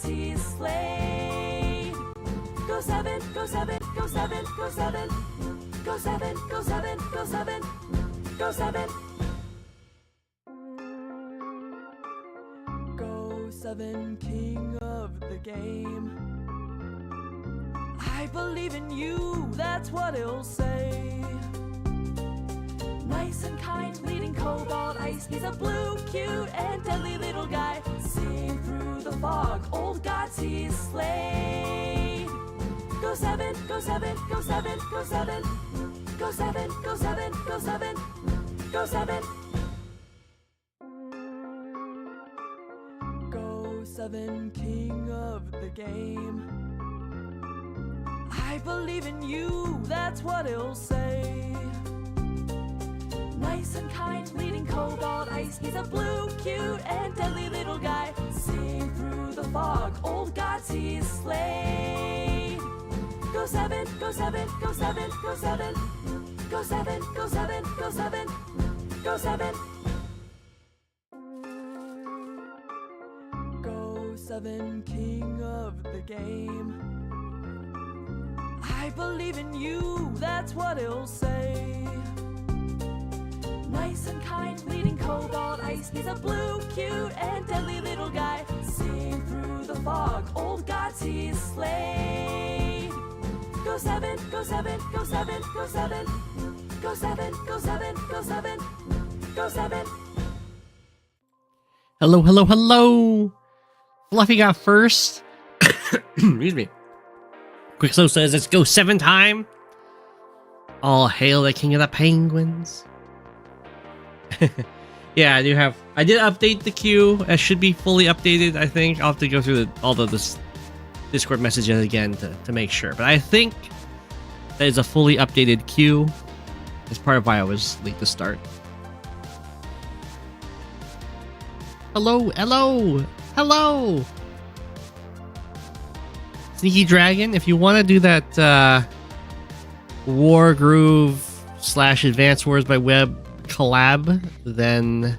he's slayed. Go7, Go7, Go7, Go7. Go7, Go7, Go7, Go7. Go7, king of the game. I believe in you, that's what he'll say. Nice and kind, leading Cobalt Ice. He's a blue, cute, and deadly little guy. Seeing through the fog, old gods he's slayed. Go7, Go7, Go7, Go7. Go7, Go7, Go7, Go7. Go7, king of the game. I believe in you, that's what he'll say. Nice and kind, leading Cobalt Ice. He's a blue, cute, and deadly little guy. Seeing through the fog, old gods he's slayed. Go7, Go7, Go7, Go7. Go7, Go7, Go7, Go7. Go7, king of the game. I believe in you, that's what he'll say. Nice and kind, leading Cobalt Ice. He's a blue, cute, and deadly little guy. Seeing through the fog, old gods he's slayed. Go7, Go7, Go7, Go7. Go7, Go7, Go7, Go7. Hello, hello, hello! Fluffy got first. Excuse me. Quick Slow says it's Go7 time. All hail the king of the penguins. Yeah, I did update the queue. It should be fully updated, I think. I'll have to go through all this Discord messages again to make sure. But I think that is a fully updated queue. That's part of why I was late to start. Hello, hello, hello! Sneaky Dragon, if you want to do that War Groove / Advanced Wars by Web collab, then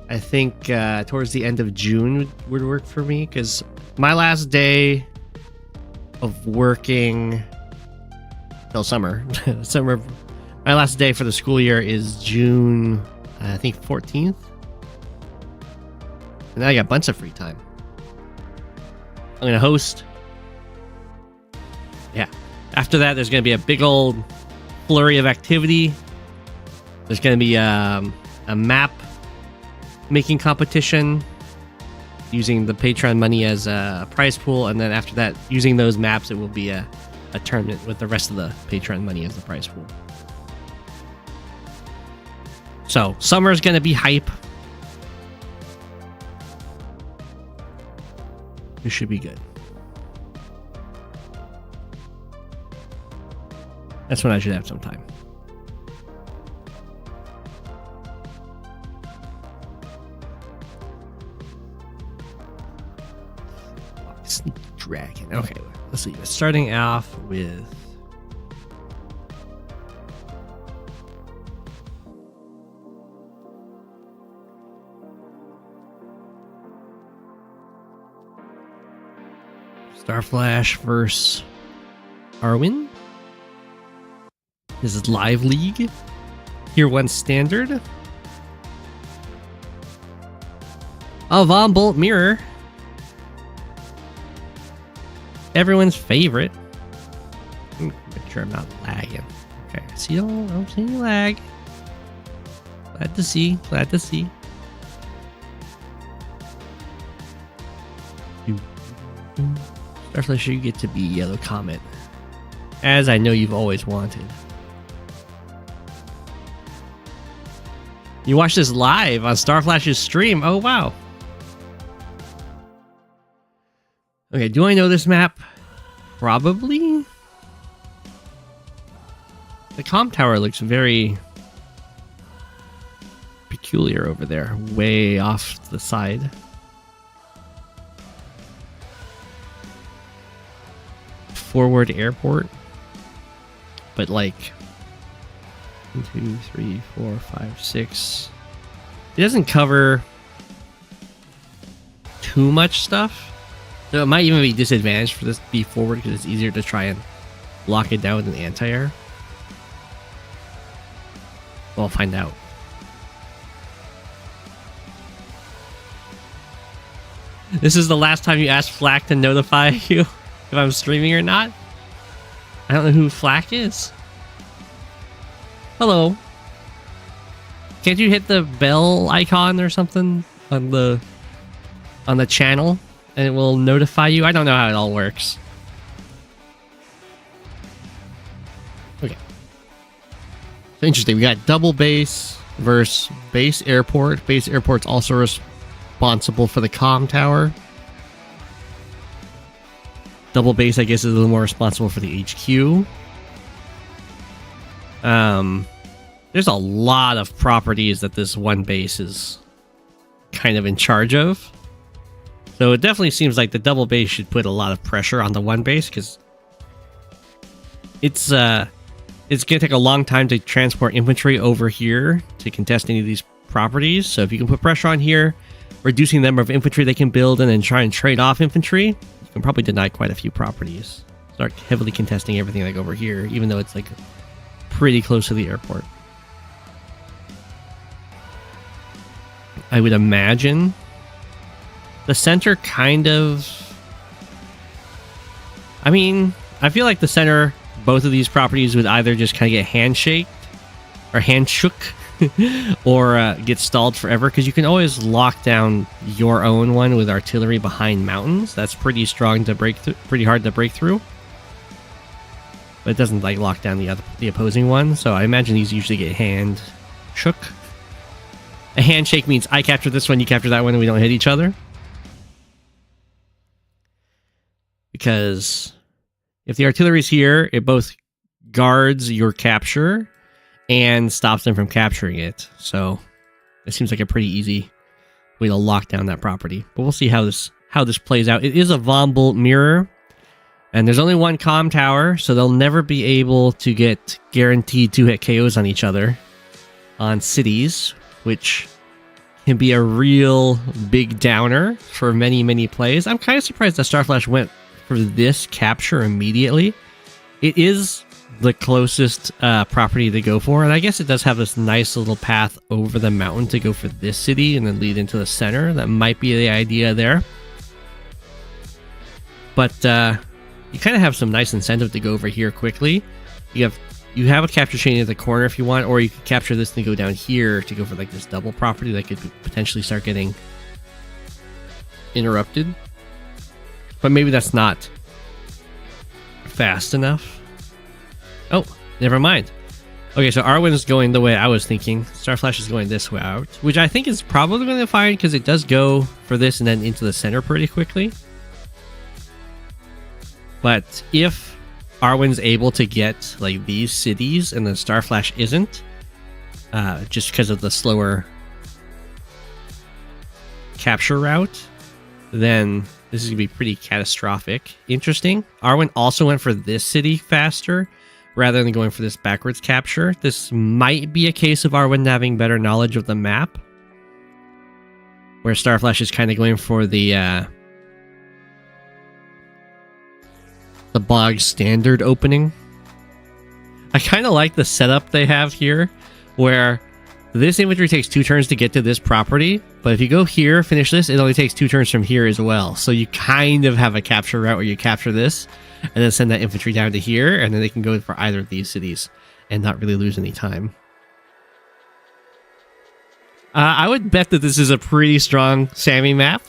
I think towards the end of June would work for me, because my last day of working till summer, my last day for the school year is June, I think 14th. And now I got a bunch of free time. I'm going to host. Yeah. After that, there's going to be a big old flurry of activity. There's going to be a map making competition using the Patreon money as a prize pool. And then after that, using those maps, it will be a tournament with the rest of the Patreon money as the prize pool. So, summer's going to be hype. It should be good. That's when I should have some time. Sneak Dragon. Okay, let's see. Starting off with Starflash versus Ayrwyn. This is Live League. Tier 1 Standard. A Von Bolt Mirror. Everyone's favorite. Make sure I'm not lagging. Okay, see, I don't see any lag. Glad to see. Glad to see. Starflash, you get to be Yellow Comet, as I know you've always wanted. You watched this live on Starflash's stream. Oh, wow. Okay, do I know this map? Probably. The comm tower looks very peculiar over there, way off to the side. Forward airport, but like 1, 2, 3, 4, 5, 6. It doesn't cover too much stuff. So it might even be disadvantaged for this to be forward because it's easier to try and lock it down with an anti-air. We'll find out. This is the last time you ask Flak to notify you if I'm streaming or not. I don't know who Flak is. Hello. Can't you hit the bell icon or something on the channel and it will notify you? I don't know how it all works. Okay. So interesting. We got double base versus base airport. Base airport's also responsible for the comm tower. Double base, I guess, is a little more responsible for the HQ. There's a lot of properties that this one base is kind of in charge of. So it definitely seems like the double base should put a lot of pressure on the one base because it's gonna take a long time to transport infantry over here to contest any of these properties. So if you can put pressure on here, reducing the number of infantry they can build and then try and trade off infantry, you can probably deny quite a few properties. Start heavily contesting everything like over here, even though it's like pretty close to the airport. I would imagine the center kind of... I mean, I feel like the center, both of these properties would either just kind of get handshaked or handshook or get stalled forever, because you can always lock down your own one with artillery behind mountains. That's pretty strong to break through, pretty hard to break through. But it doesn't like lock down the opposing one, so I imagine these usually get hand shook. A handshake means I capture this one, you capture that one, and we don't hit each other. Because if the artillery's here, it both guards your capture and stops them from capturing it. So it seems like a pretty easy way to lock down that property. But we'll see how this plays out. It is a Von Bolt mirror, and there's only one comm tower, so they'll never be able to get guaranteed 2-hit KOs on each other on cities, which can be a real big downer for many, many plays. I'm kind of surprised that Starflash went for this capture immediately. It is the closest property to go for, and I guess it does have this nice little path over the mountain to go for this city and then lead into the center. That might be the idea there. But you kind of have some nice incentive to go over here quickly. You have a capture chain at the corner if you want, or you could capture this and go down here to go for like this double property that could potentially start getting interrupted. But maybe that's not fast enough. Oh, never mind. Okay, so Ayrwyn is going the way I was thinking. Starflash is going this way out, which I think is probably going to be fine because it does go for this and then into the center pretty quickly. But if Ayrwyn's able to get like these cities and the Starflash isn't, just because of the slower capture route, then this is going to be pretty catastrophic. Interesting. Ayrwyn also went for this city faster rather than going for this backwards capture. This might be a case of Ayrwyn having better knowledge of the map, where Starflash is kind of going for the bog standard opening. I kind of like the setup they have here, where this infantry takes 2 turns to get to this property, but if you go here, finish this, it only takes 2 turns from here as well. So you kind of have a capture route where you capture this, and then send that infantry down to here, and then they can go for either of these cities and not really lose any time. I would bet that this is a pretty strong Sammy map.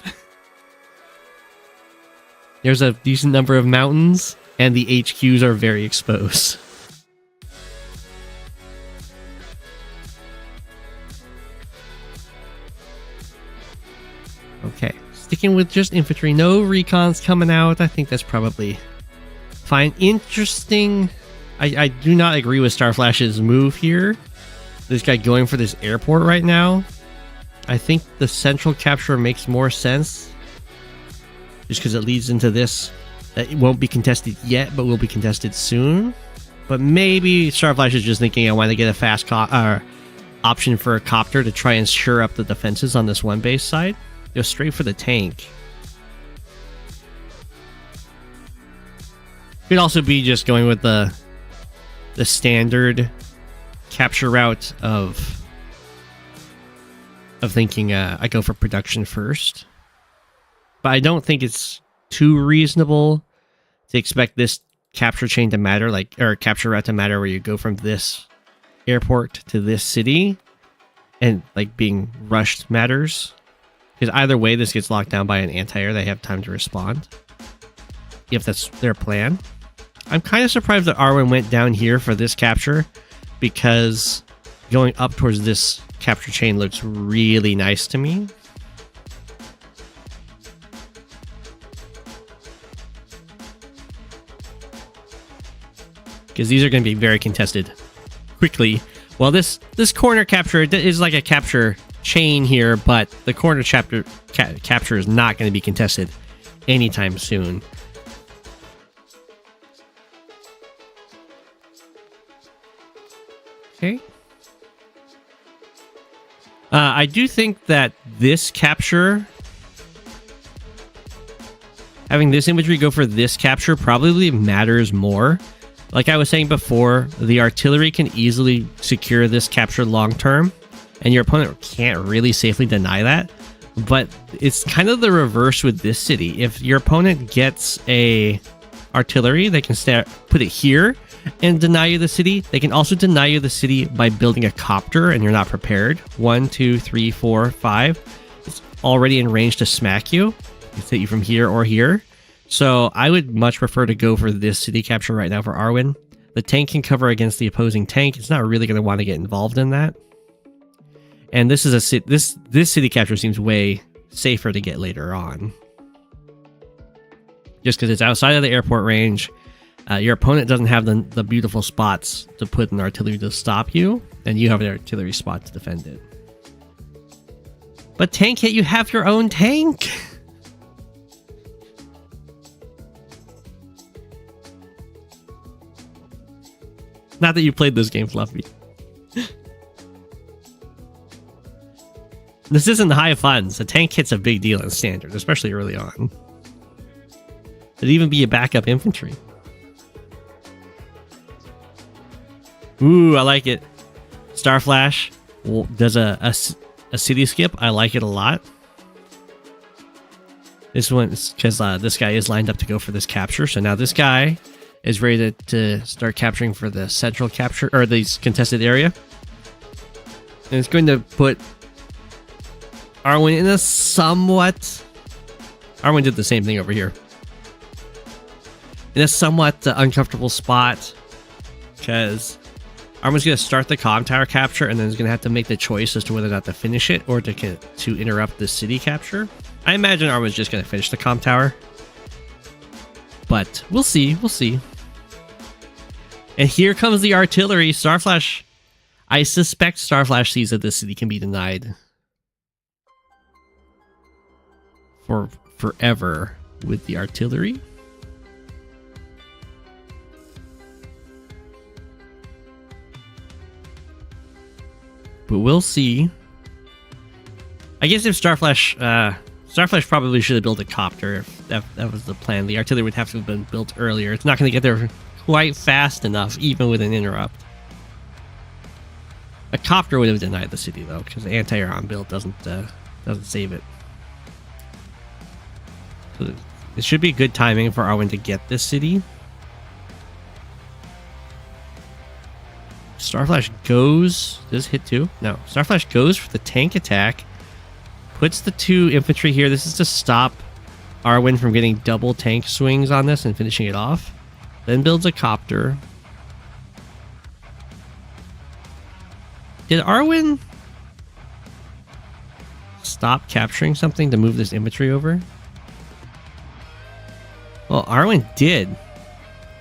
There's a decent number of mountains, and the HQs are very exposed. Okay, sticking with just infantry. No recons coming out. I think that's probably fine. Interesting. I do not agree with Starflash's move here. This guy going for this airport right now. I think the central capture makes more sense, just because it leads into this that it won't be contested yet, but will be contested soon. But maybe Starflash is just thinking, I want to get a fast option for a copter to try and shore up the defenses on this one base side. Go straight for the tank. Could also be just going with the standard capture route of thinking I go for production first. But I don't think it's too reasonable to expect this capture chain to matter, or capture route to matter, where you go from this airport to this city and like being rushed matters. Because either way, this gets locked down by an anti-air. They have time to respond if that's their plan. I'm kind of surprised that Ayrwyn went down here for this capture, because going up towards this capture chain looks really nice to me. Because these are going to be very contested quickly. Well, this corner capture is like a capture chain here, but the corner capture is not going to be contested anytime soon. Okay. I do think that this capture, having this infantry go for this capture, probably matters more. Like I was saying before, the artillery can easily secure this capture long term, and your opponent can't really safely deny that. But it's kind of the reverse with this city. If your opponent gets a artillery, they can put it here and deny you the city. They can also deny you the city by building a copter, and you're not prepared. 1, 2, 3, 4, 5. It's already in range to smack you. It's hit you from here or here. So I would much prefer to go for this city capture right now for Ayrwyn. The tank can cover against the opposing tank. It's not really going to want to get involved in that. And this is this city capture seems way safer to get later on, just because it's outside of the airport range. Your opponent doesn't have the beautiful spots to put an artillery to stop you, and you have an artillery spot to defend it. But tank hit, you have your own tank. Not that you played this game, Fluffy. This isn't high funds. A tank hit's a big deal in standard, especially early on. It'd even be a backup infantry. Ooh, I like it. Starflash does a city skip. I like it a lot. This one is because this guy is lined up to go for this capture. So now this guy is ready to start capturing for the central capture, or the contested area. And it's going to put Ayrwyn in a somewhat... Ayrwyn did the same thing over here. In a somewhat uncomfortable spot, because Ayrwyn's going to start the comm tower capture, and then is going to have to make the choice as to whether or not to finish it or to interrupt the city capture. I imagine Ayrwyn's just going to finish the comm tower. But we'll see, we'll see. And here comes the artillery. Starflash. I suspect Starflash sees that this city can be denied for forever with the artillery. But we'll see. I guess if Starflash probably should have built a copter if that was the plan. The artillery would have to have been built earlier. It's not going to get there quite fast enough, even with an interrupt. A copter would have denied the city, though, because the anti-air on build doesn't save it. So it should be good timing for Ayrwyn to get this city. Starflash goes... Does it hit too? No. Starflash goes for the tank attack. Puts the 2 infantry here. This is to stop Ayrwyn from getting double tank swings on this and finishing it off. Then builds a copter. Did Ayrwyn stop capturing something to move this infantry over? Well, Ayrwyn did.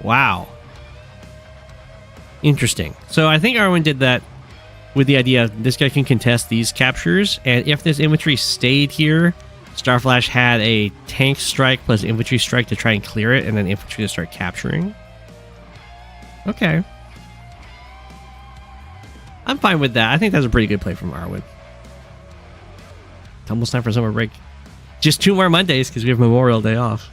Wow. Interesting. So I think Ayrwyn did that with the idea this guy can contest these captures, and if this infantry stayed here, Starflash had a tank strike plus infantry strike to try and clear it, and then infantry to start capturing. Okay. I'm fine with that. I think that's a pretty good play from Ayrwyn. It's almost time for summer break. Just 2 more Mondays because we have Memorial Day off.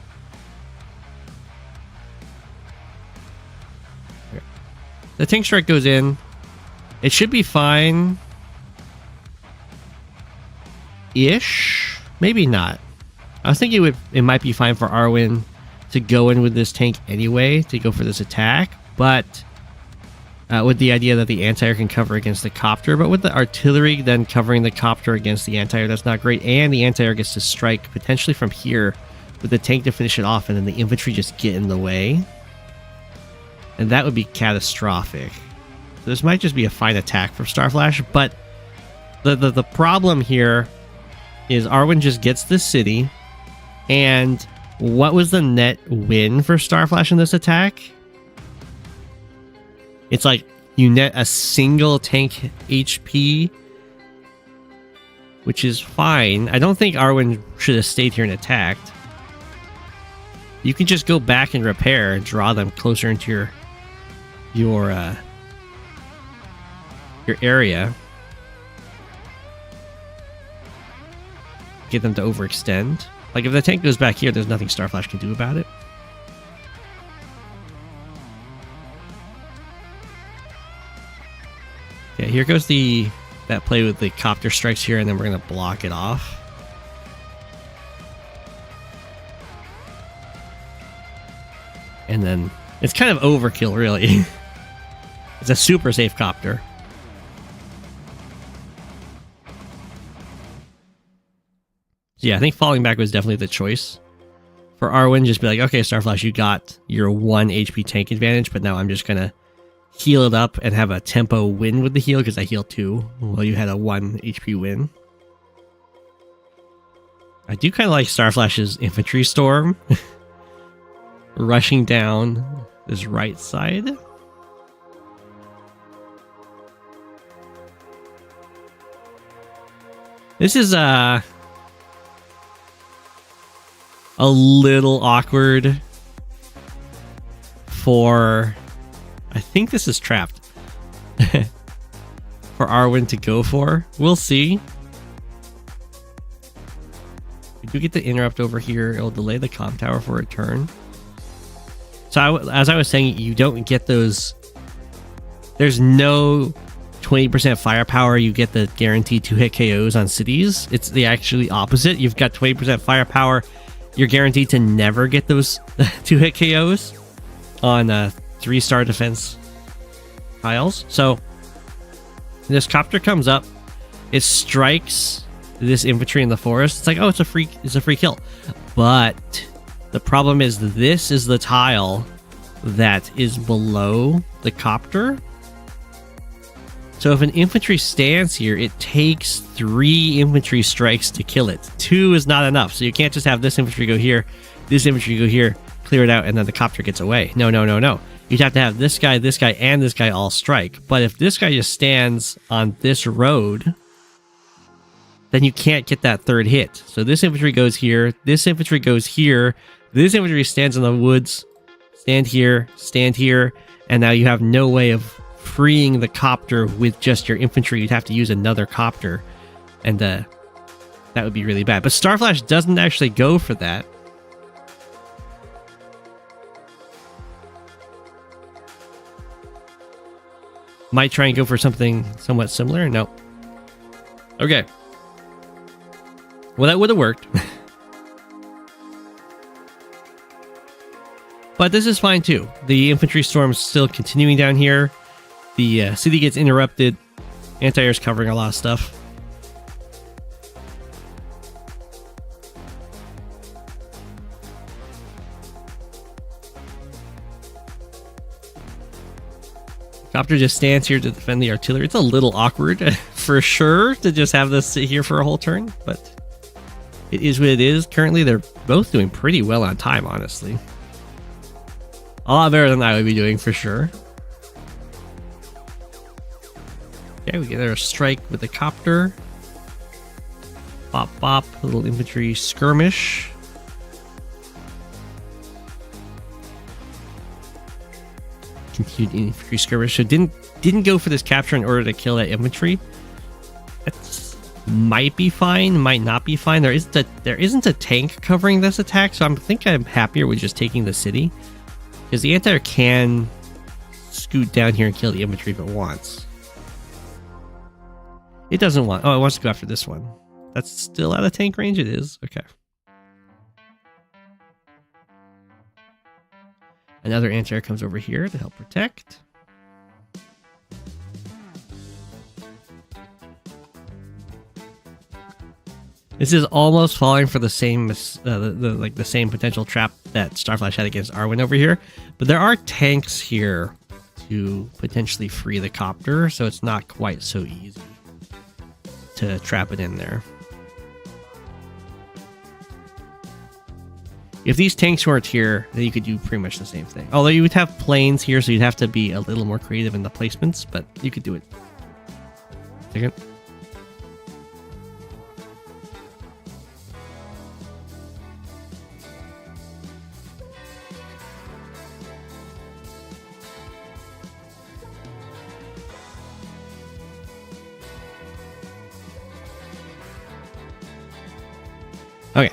the tank strike goes in. It should be fine. Ish? Maybe not. I was thinking it might be fine for Ayrwyn to go in with this tank anyway, to go for this attack, but with the idea that the anti-air can cover against the copter, but with the artillery then covering the copter against the anti-air, that's not great, and the anti-air gets to strike potentially from here with the tank to finish it off, and then the infantry just get in the way. And that would be catastrophic. So this might just be a fine attack from Starflash, but the problem here is Ayrwyn just gets this city, and what was the net win for Starflash in this attack? It's like you net a single tank HP, which is fine. I don't think Ayrwyn should have stayed here and attacked. You can just go back and repair and draw them closer into your area. Get them to overextend. Like if the tank goes back here, there's nothing Starflash can do about it. Yeah, here goes that play with the copter strikes here, and then we're gonna block it off. And then it's kind of overkill, really. It's a super safe copter. So yeah, I think falling back was definitely the choice. For Ayrwyn, just be like, okay, Starflash, you got your 1 HP tank advantage, but now I'm just gonna heal it up and have a tempo win with the heal, because I healed 2 while you had a 1 HP win. I do kind of like Starflash's infantry storm. Rushing down this right side. This is a little awkward for... I think this is trapped. For Ayrwyn to go for. We'll see. We do get the interrupt over here. It'll delay the comm tower for a turn. So as I was saying, you don't get those... There's no 20% firepower. You get the guaranteed 2-hit KOs on cities. It's the actually opposite. You've got 20% firepower. You're guaranteed to never get those 2-hit KOs on 3-star defense tiles. So this copter comes up. It strikes this infantry in the forest. It's like, oh, it's a free kill. But the problem is this is the tile that is below the copter. So if an infantry stands here, it takes 3 infantry strikes to kill it. 2 is not enough. So you can't just have this infantry go here, this infantry go here, clear it out, and then the copter gets away. No, no, no, no. You'd have to have this guy, and this guy all strike. But if this guy just stands on this road, then you can't get that 3rd hit. So this infantry goes here, this infantry goes here, this infantry stands in the woods, stand here, and now you have no way of freeing the copter with just your infantry. You'd have to use another copter, and that would be really bad. But Starflash doesn't actually go for that. Might try and go for something somewhat similar. No. Okay. Well, that would have worked. But this is fine too. The infantry storm's still continuing down here. The city gets interrupted. Anti-air's covering a lot of stuff. Copter just stands here to defend the artillery. It's a little awkward for sure to just have this sit here for a whole turn, but it is what it is. Currently, they're both doing pretty well on time, honestly. A lot better than I would be doing for sure. Okay, we get our strike with the copter. Bop bop, a little infantry skirmish. Continued infantry skirmish. So didn't go for this capture in order to kill that infantry. That might be fine, might not be fine. There isn't a tank covering this attack, so I think I'm happier with just taking the city, because the anti-air can scoot down here and kill the infantry if it wants. It doesn't want... Oh, it wants to go after this one. That's still out of tank range? It is? Okay. Another anti-air comes over here to help protect. This is almost falling for the same the same potential trap that Starflash had against Ayrwyn over here, but there are tanks here to potentially free the copter, so it's not quite so easy to trap it in there. If these tanks weren't here, then you could do pretty much the same thing. Although you would have planes here, so you'd have to be a little more creative in the placements, but you could do it. Second. Okay.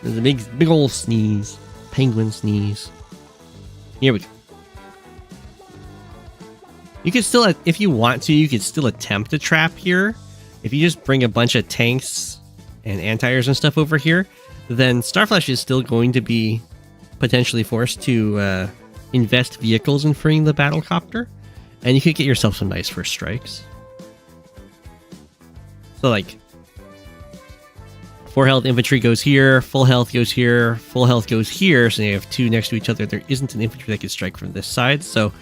There's a big old sneeze. Penguin sneeze. Here we go. You can still, if you want to, you could still attempt a trap here. If you just bring a bunch of tanks and anti-airs and stuff over here, then Starflash is still going to be potentially forced to invest vehicles in freeing the battlecopter. And you could get yourself some nice first strikes. So like, 4 health infantry goes here, full health goes here, full health goes here, so you have two next to each other. There isn't an infantry that can strike from this side, so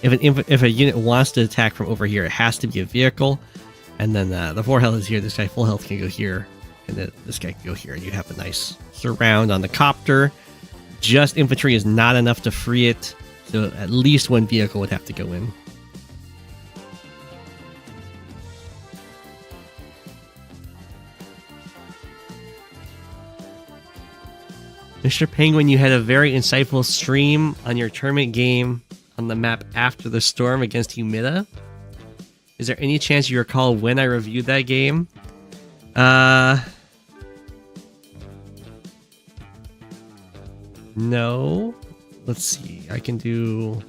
if a unit wants to attack from over here, it has to be a vehicle. And then the 4 health is here, this guy full health can go here, and then this guy can go here, and you have a nice surround on the copter. Just infantry is not enough to free it, so at least one vehicle would have to go in. Mr. Penguin, you had a very insightful stream on your tournament game on the map after the storm against Humida. Is there any chance you recall when I reviewed that game? No. Let's see. I can do...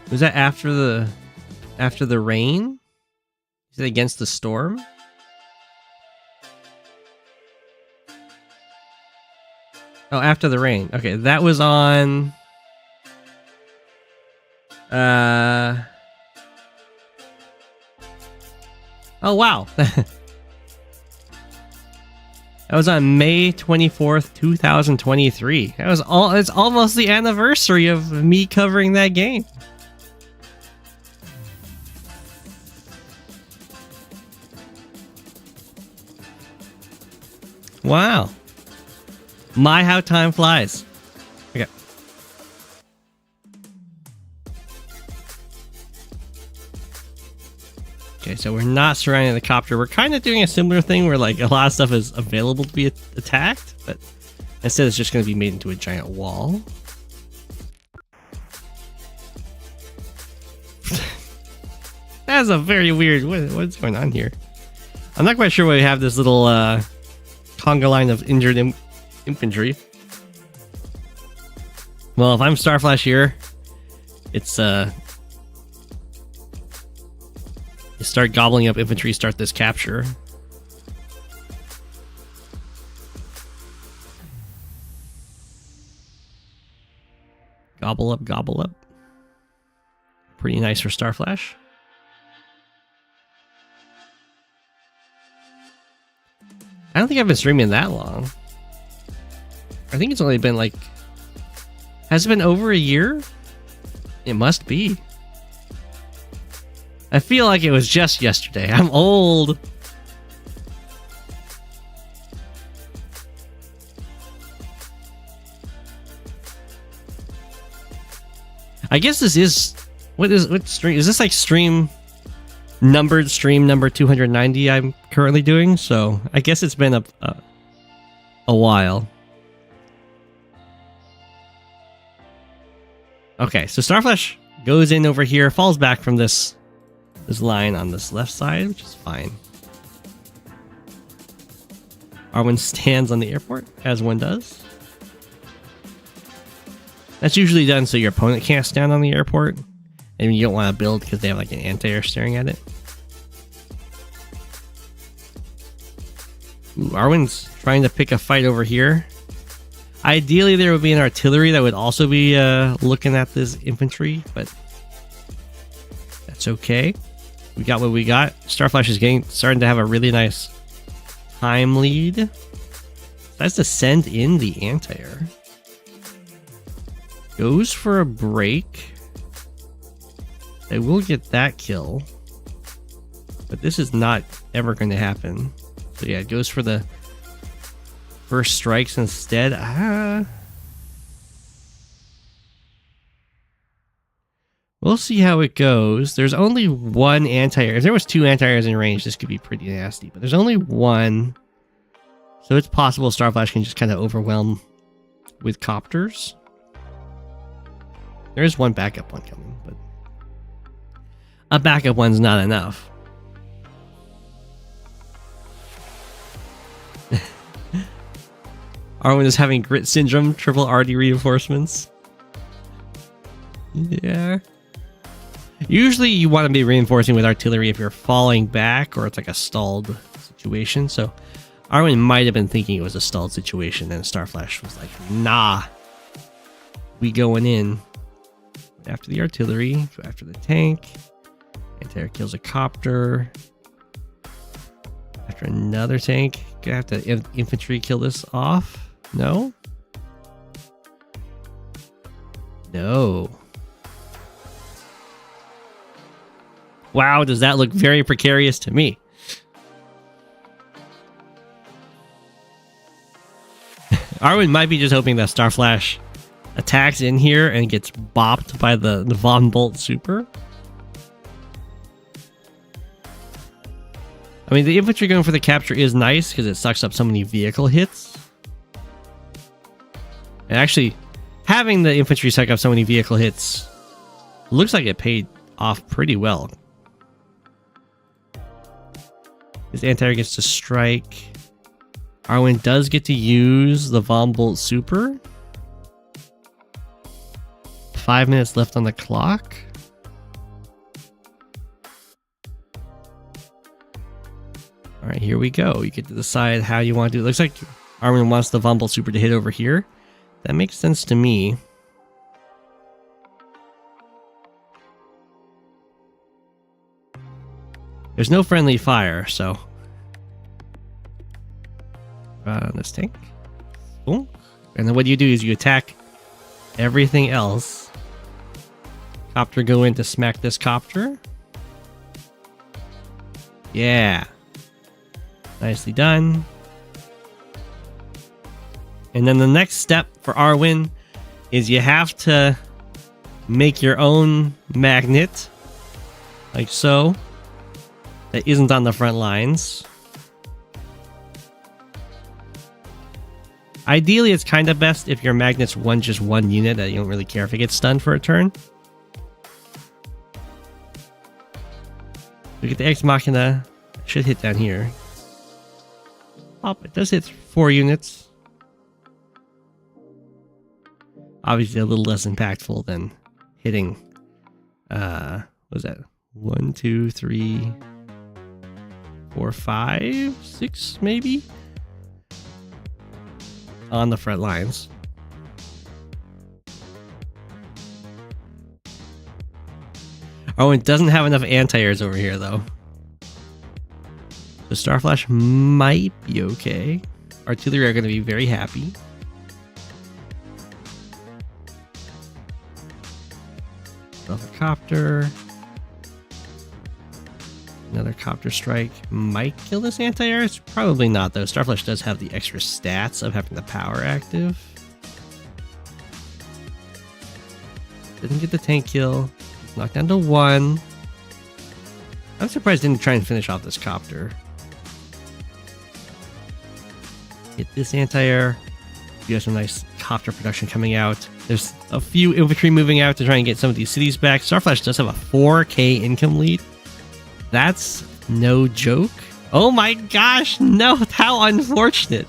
Was that after the rain? Is it against the storm? Oh, after the rain. Okay, that was on oh wow. That was on May 24th, 2023. That was it's almost the anniversary of me covering that game. Wow. My, how time flies. Okay. Okay, so we're not surrounding the copter. We're kind of doing a similar thing where like a lot of stuff is available to be attacked, but instead it's just going to be made into a giant wall. That's a very weird... What's going on here? I'm not quite sure why we have this little conga line of injured infantry. Well, if I'm Starflash here, it's you start gobbling up infantry, start this capture. Gobble up, gobble up. Pretty nice for Starflash. I don't think I've been streaming that long. I think it's only been like... Has it been over a year? It must be. I feel like it was just yesterday. I'm old. I guess this is... What stream? Is this like stream numbered stream number 290 I'm currently doing, so I guess it's been a while. Okay, so Starflash goes in over here, falls back from this line on this left side, which is fine. Ayrwyn stands on the airport, as one does. That's usually done so your opponent can't stand on the airport, and you don't want to build because they have like an anti-air staring at it. Ooh, Ayrwyn's trying to pick a fight over here. Ideally, there would be an artillery that would also be looking at this infantry, but that's okay. We got what we got. Starflash is starting to have a really nice time lead. That's to send in the anti-air. Goes for a break. They will get that kill, but this is not ever going to happen. So yeah, it goes for the first strikes instead. We'll see how it goes. There's only one anti-air. If there was two anti-airs in range, this could be pretty nasty, but there's only one. So it's possible Starflash can just kind of overwhelm with copters. There is one backup one coming, but a backup one's not enough. Ayrwyn is having grit syndrome, triple RD reinforcements. Yeah. Usually you want to be reinforcing with artillery if you're falling back or it's like a stalled situation. So Ayrwyn might have been thinking it was a stalled situation, and Starflash was like, nah, we going in. After the artillery, go after the tank. Anti-air kills a copter. After another tank, gonna have to infantry kill this off. No? No. Wow, does that look very precarious to me? Ayrwyn might be just hoping that Starflash attacks in here and gets bopped by the Von Bolt super. I mean, the infantry going for the capture is nice because it sucks up so many vehicle hits. And actually, having the infantry suck up so many vehicle hits looks like it paid off pretty well. His anti-air gets to strike. Ayrwyn does get to use the Von Bolt super. 5 minutes left on the clock. All right, here we go. You get to decide how you want to do it. Looks like Ayrwyn wants the Von Bolt super to hit over here. That makes sense to me. There's no friendly fire, so on this tank. Boom. And then what you do is you attack everything else. Copter go in to smack this copter. Yeah. Nicely done. And then the next step for Ayrwyn is you have to make your own magnet. Like so. That isn't on the front lines. Ideally, it's kind of best if your magnet's just one unit that you don't really care if it gets stunned for a turn. We get the Ex Machina. Should hit down here. Oh, it does hit 4 units. Obviously, a little less impactful than hitting. What was that? 1, 2, 3, 4, 5, 6, maybe? On the front lines. Oh, it doesn't have enough anti-airs over here, though. So Starflash might be okay. Artillery are going to be very happy. Another copter. Another copter strike might kill this anti-air. It's probably not, though. Starflash does have the extra stats of having the power active. Didn't get the tank kill. Knocked down to 1. I'm surprised I didn't try and finish off this copter. Get this anti-air. You have some nice copter production coming out. There's a few infantry moving out to try and get some of these cities back. Starflash does have a 4k income lead. That's no joke. Oh my gosh, no, how unfortunate.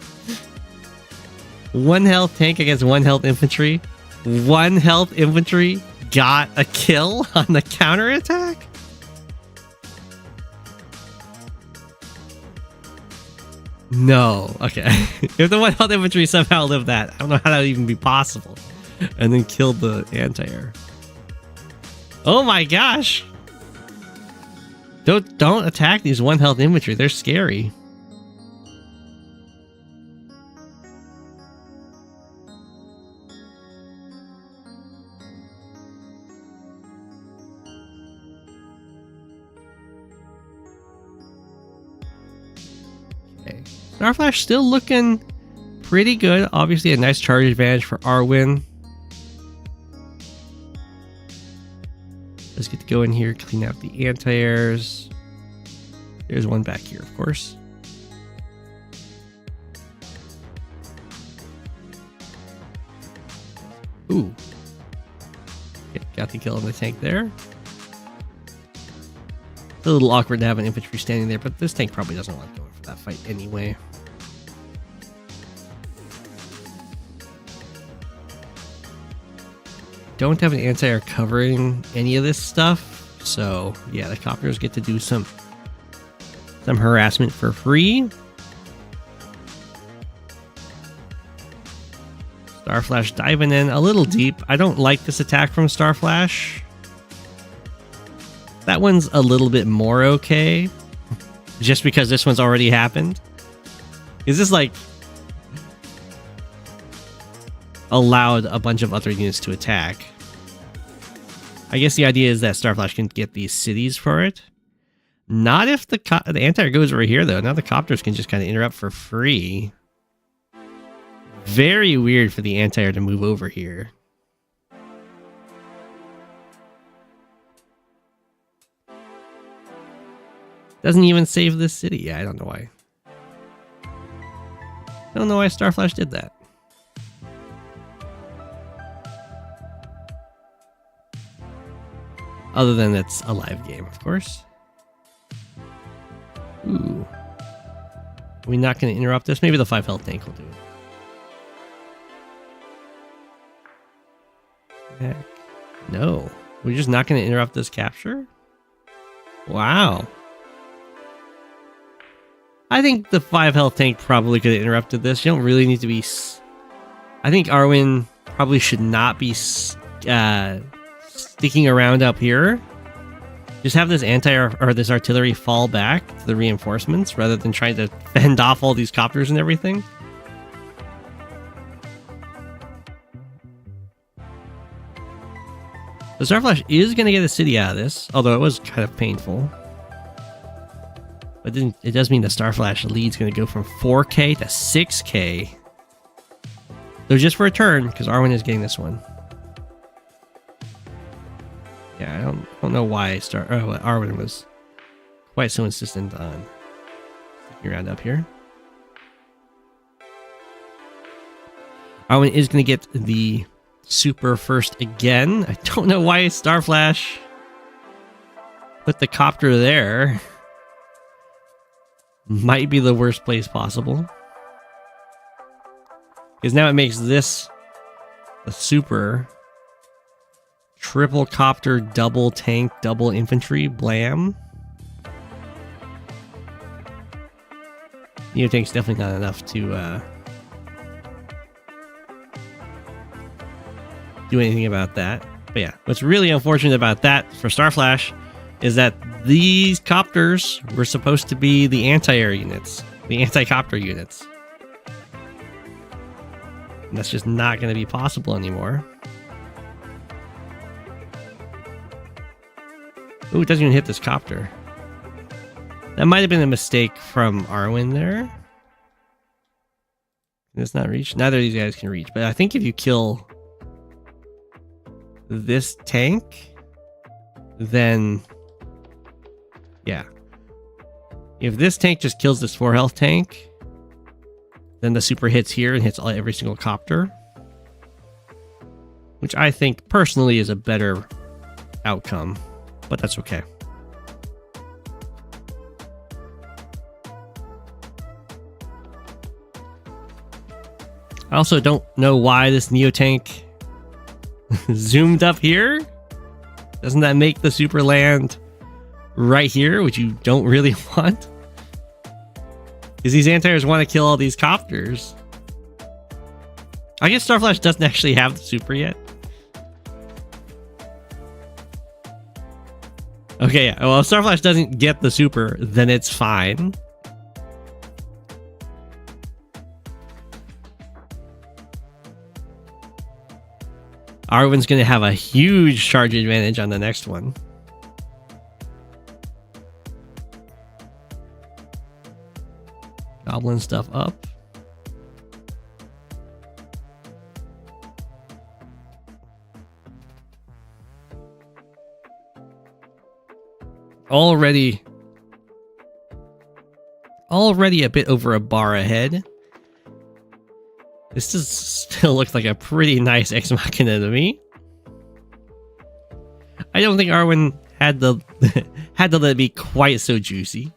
1 health tank against 1 health infantry. 1 health infantry got a kill on the counterattack? No. Okay. If the 1 health infantry somehow lived that, I don't know how that would even be possible. And then killed the anti-air. Oh my gosh. Don't attack these 1 health infantry. They're scary. Okay. Starflash still looking pretty good. Obviously a nice charge advantage for Ayrwyn. Let's get to go in here, clean out the anti-airs. There's one back here, of course. Ooh. Okay, got the kill on the tank there. It's a little awkward to have an infantry standing there, but this tank probably doesn't like going for that fight anyway. Don't have an anti-air covering any of this stuff, so yeah, the copters get to do some harassment for free. Starflash diving in a little deep. I don't like this attack from Starflash. That one's a little bit more okay, just because this one's already happened. Is this like allowed a bunch of other units to attack? I guess the idea is that Starflash can get these cities for it. Not if the anti-air goes over here, though. Now the copters can just kind of interrupt for free. Very weird for the anti-air to move over here. Doesn't even save this city. Yeah, I don't know why. I don't know why Starflash did that. Other than it's a live game, of course. Ooh. Are we not going to interrupt this? Maybe the 5 health tank will do it. Heck. No. We're just not going to interrupt this capture? Wow. I think the 5 health tank probably could have interrupted this. You don't really need to be... I think Ayrwyn probably should not be sticking around up here. Just have this anti-air or this artillery fall back to the reinforcements rather than trying to fend off all these copters and everything. The Starflash is going to get a city out of this, although it was kind of painful. But then it does mean the Starflash lead's going to go from 4k to 6k. So just for a turn, because Ayrwyn is getting this one. Yeah, I don't know why Ayrwyn was quite so insistent on sticking around up here. Ayrwyn is going to get the super first again. I don't know why Starflash put the copter there. Might be the worst place possible. Because now it makes this a super... triple copter, double tank, double infantry, blam. Neo tank's definitely not enough to do anything about that. But yeah, what's really unfortunate about that for Starflash is that these copters were supposed to be the anti-air units, the anti-copter units. And that's just not going to be possible anymore. Ooh, it doesn't even hit this copter. That might have been a mistake from Ayrwyn there. Can this not reach? Neither of these guys can reach. But I think if you kill this tank, then... Yeah. If this tank just kills this 4 health tank, then the super hits here and hits every single copter. Which I think personally is a better outcome, but that's okay. I also don't know why this Neo tank zoomed up here. Doesn't that make the super land right here, which you don't really want? Because these anti-airs want to kill all these copters. I guess Starflash doesn't actually have the super yet. Okay, yeah. Well, if Starflash doesn't get the super, then it's fine. Ayrwyn's going to have a huge charge advantage on the next one. Goblin stuff up. Already a bit over a bar ahead. This does still look like a pretty nice Ex Machina to me. I don't think Ayrwyn had to let it be quite so juicy.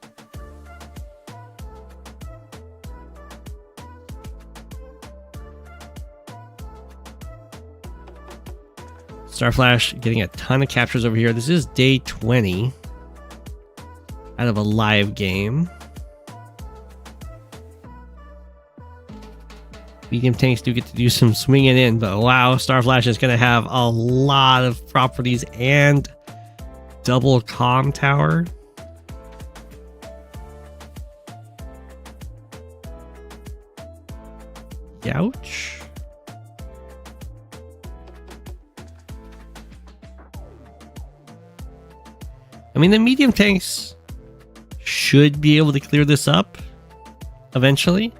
Starflash getting a ton of captures over here. This is day 20 out of a live game. Medium tanks do get to do some swinging in, but wow, Starflash is going to have a lot of properties and double comm tower. Ouch. I mean, the medium tanks should be able to clear this up eventually.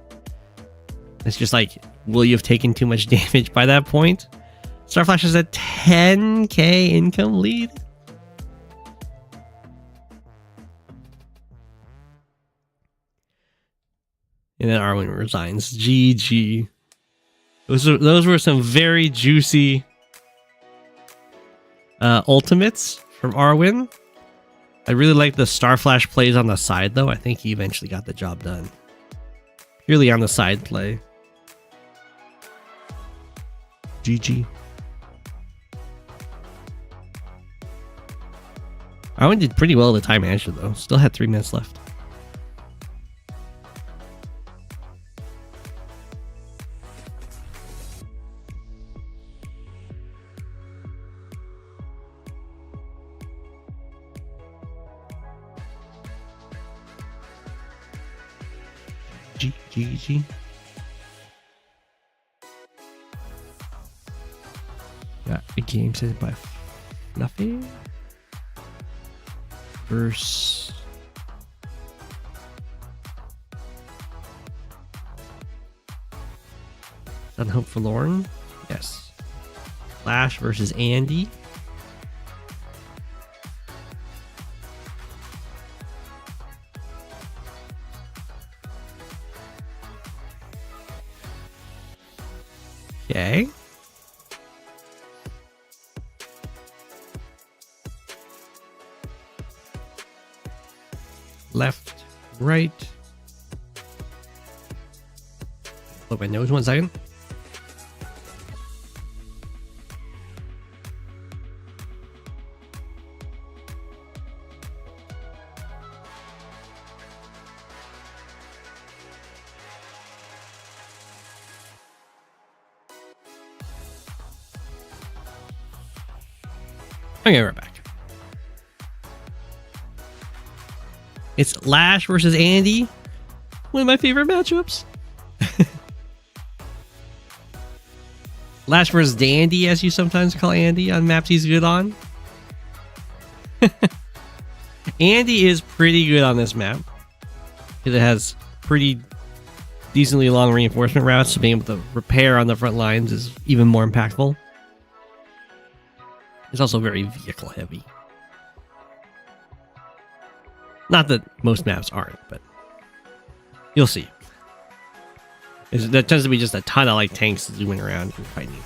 It's just like, will you have taken too much damage by that point? Starflash has a 10k income lead. And then Ayrwyn resigns. GG. Those were some very juicy ultimates from Ayrwyn. I really like the Starflash plays on the side, though. I think he eventually got the job done. Purely on the side play. GG. Ayrwyn did pretty well the time management, though. Still had 3 minutes left. GG. Got a game set by fluhfie versus Unhope Forlorn. Yes. Lash versus Andy. Okay. Left, right. Look my nose 1 second. Okay, we're back. It's Lash versus Andy. One of my favorite matchups. Lash versus Dandy, as you sometimes call Andy on maps he's good on. Andy is pretty good on this map because it has pretty decently long reinforcement routes, so being able to repair on the front lines is even more impactful. It's also very vehicle heavy. Not that most maps aren't, but you'll see. There tends to be just a ton of like tanks zooming around and fighting.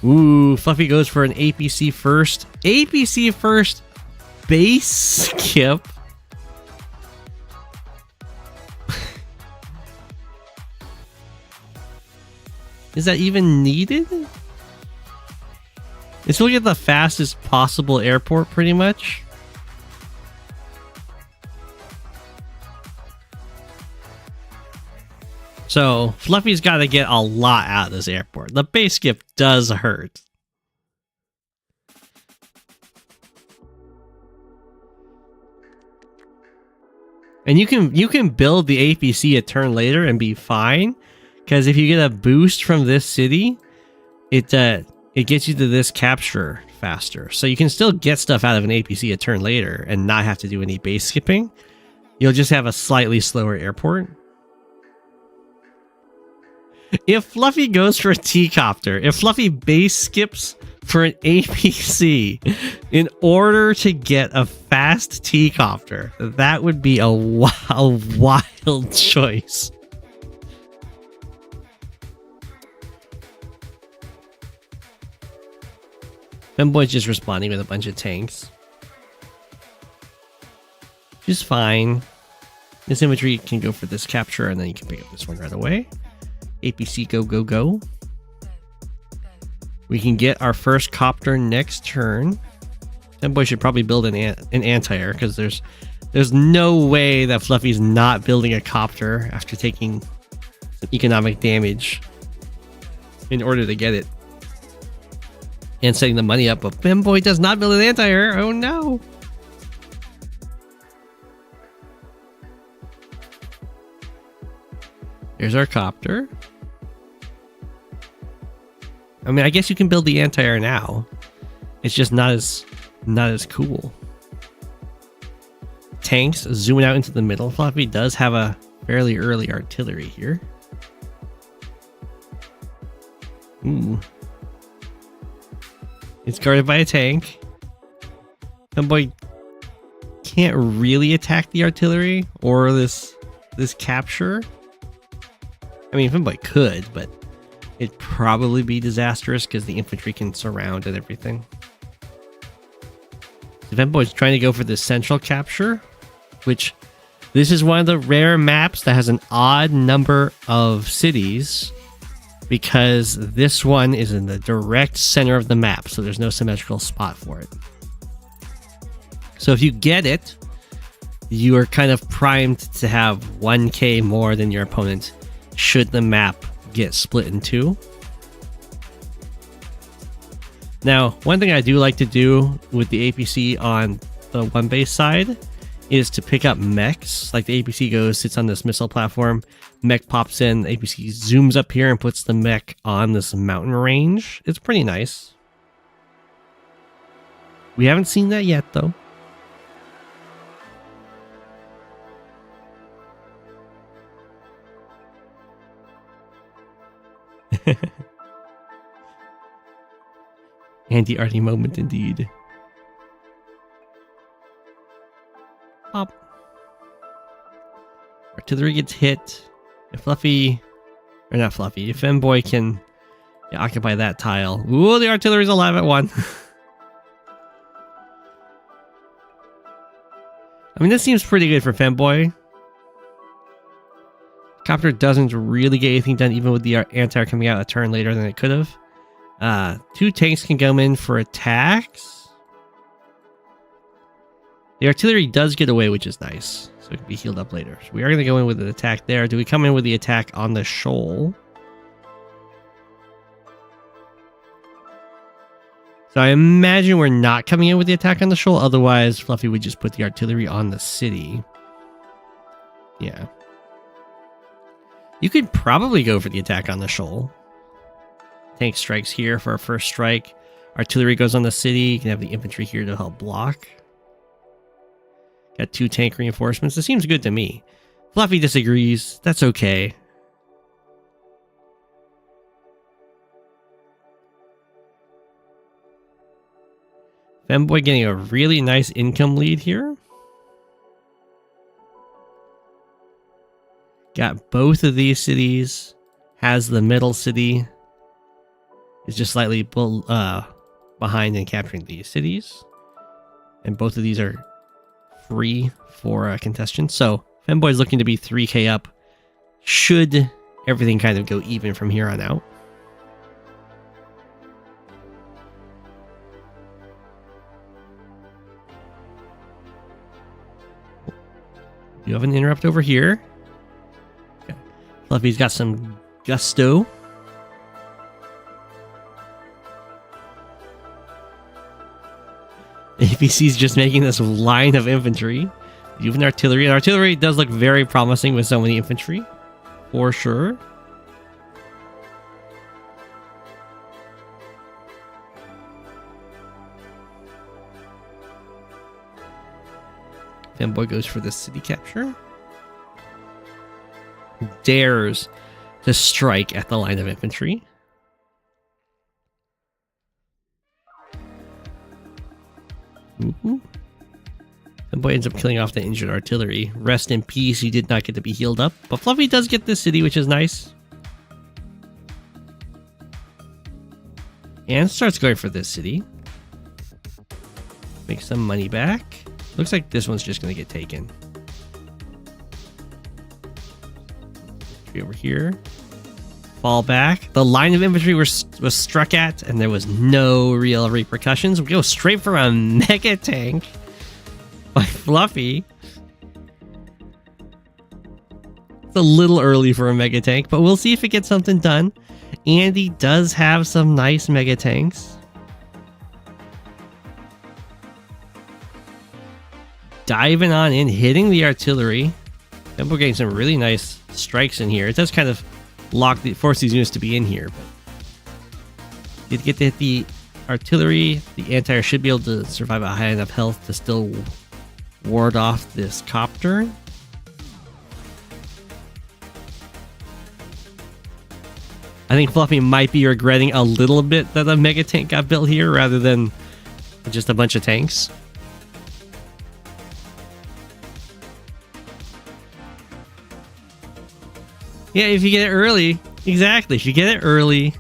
Ooh, Fluffy goes for an APC first. APC first base skip. Is that even needed? It's looking at the fastest possible airport pretty much. So, Fluffy's got to get a lot out of this airport. The base skip does hurt. And you can build the APC a turn later and be fine, because if you get a boost from this city, it gets you to this capture faster. So you can still get stuff out of an APC a turn later and not have to do any base skipping. You'll just have a slightly slower airport. If Fluffy goes for a T-copter, if Fluffy base skips for an APC in order to get a fast T-copter, that would be a wild choice. Femboy's just responding with a bunch of tanks. Which is fine. This infantry can go for this capture, and then you can pick up this one right away. APC go, go, go. We can get our first copter next turn. Femboy should probably build an anti-air, because there's no way that Fluffy's not building a copter after taking some economic damage in order to get it. And setting the money up, but Femboy does not build an anti-air. Oh no! Here's our copter. I mean, I guess you can build the anti-air now. It's just not as cool. Tanks zooming out into the middle. Fluffy does have a fairly early artillery here. Ooh. It's guarded by a tank. Femboy can't really attack the artillery or this capture. I mean, Femboy could, but it'd probably be disastrous because the infantry can surround and everything. So Femboy's trying to go for the central capture, which this is one of the rare maps that has an odd number of cities, because this one is in the direct center of the map, so there's no symmetrical spot for it. So if you get it, you are kind of primed to have 1k more than your opponent should the map get split in two. Now, one thing I do like to do with the APC on the one base side is to pick up mechs. Like the APC goes, sits on this missile platform, mech pops in, the APC zooms up here and puts the mech on this mountain range. It's pretty nice. We haven't seen that yet, though. Anti-arty moment indeed. Pop. Artillery gets hit. If Fluffy, or not Fluffy, if Femboy can occupy that tile. Ooh, the artillery's alive at one. I mean, this seems pretty good for Femboy. Copter doesn't really get anything done, even with the anti-air coming out a turn later than it could have. 2 tanks can come in for attacks. The artillery does get away, which is nice, so it can be healed up later. So we are going to go in with an attack there. Do we come in with the attack on the shoal? So I imagine we're not coming in with the attack on the shoal, otherwise Fluffy would just put the artillery on the city. Yeah. You could probably go for the attack on the shoal. Tank strikes here for our first strike. Artillery goes on the city. You can have the infantry here to help block. Got 2 tank reinforcements. This seems good to me. Fluffy disagrees. That's okay. Femboy getting a really nice income lead here. Got both of these cities. Has the middle city. Is just slightly behind in capturing these cities. And both of these are free for contestants. So Femboy's looking to be 3k up. Should everything kind of go even from here on out. You have an interrupt over here. Okay. Fluffy's got some gusto. APC's just making this line of infantry. You have an artillery. And artillery does look very promising with so many infantry. For sure. Femboy goes for the city capture. Dares to strike at the line of infantry. Femboy ends up killing off the injured artillery. Rest in peace, he did not get to be healed up. But Fluffy does get this city, which is nice. And starts going for this city. Make some money back. Looks like this one's just going to get taken. Over here. Fall back. The line of infantry was struck at, and there was no real repercussions. We go straight for a mega tank by Fluffy. It's a little early for a mega tank, but we'll see if it gets something done. Andy does have some nice mega tanks. Diving on in, hitting the artillery. And we're getting some really nice strikes in here. It does kind of force these units to be in here. But you get to hit the artillery. The anti-air should be able to survive at high enough health to still ward off this copter. I think Fluffy might be regretting a little bit that a mega tank got built here rather than just a bunch of tanks. Yeah, if you get it early, exactly. If you get it early,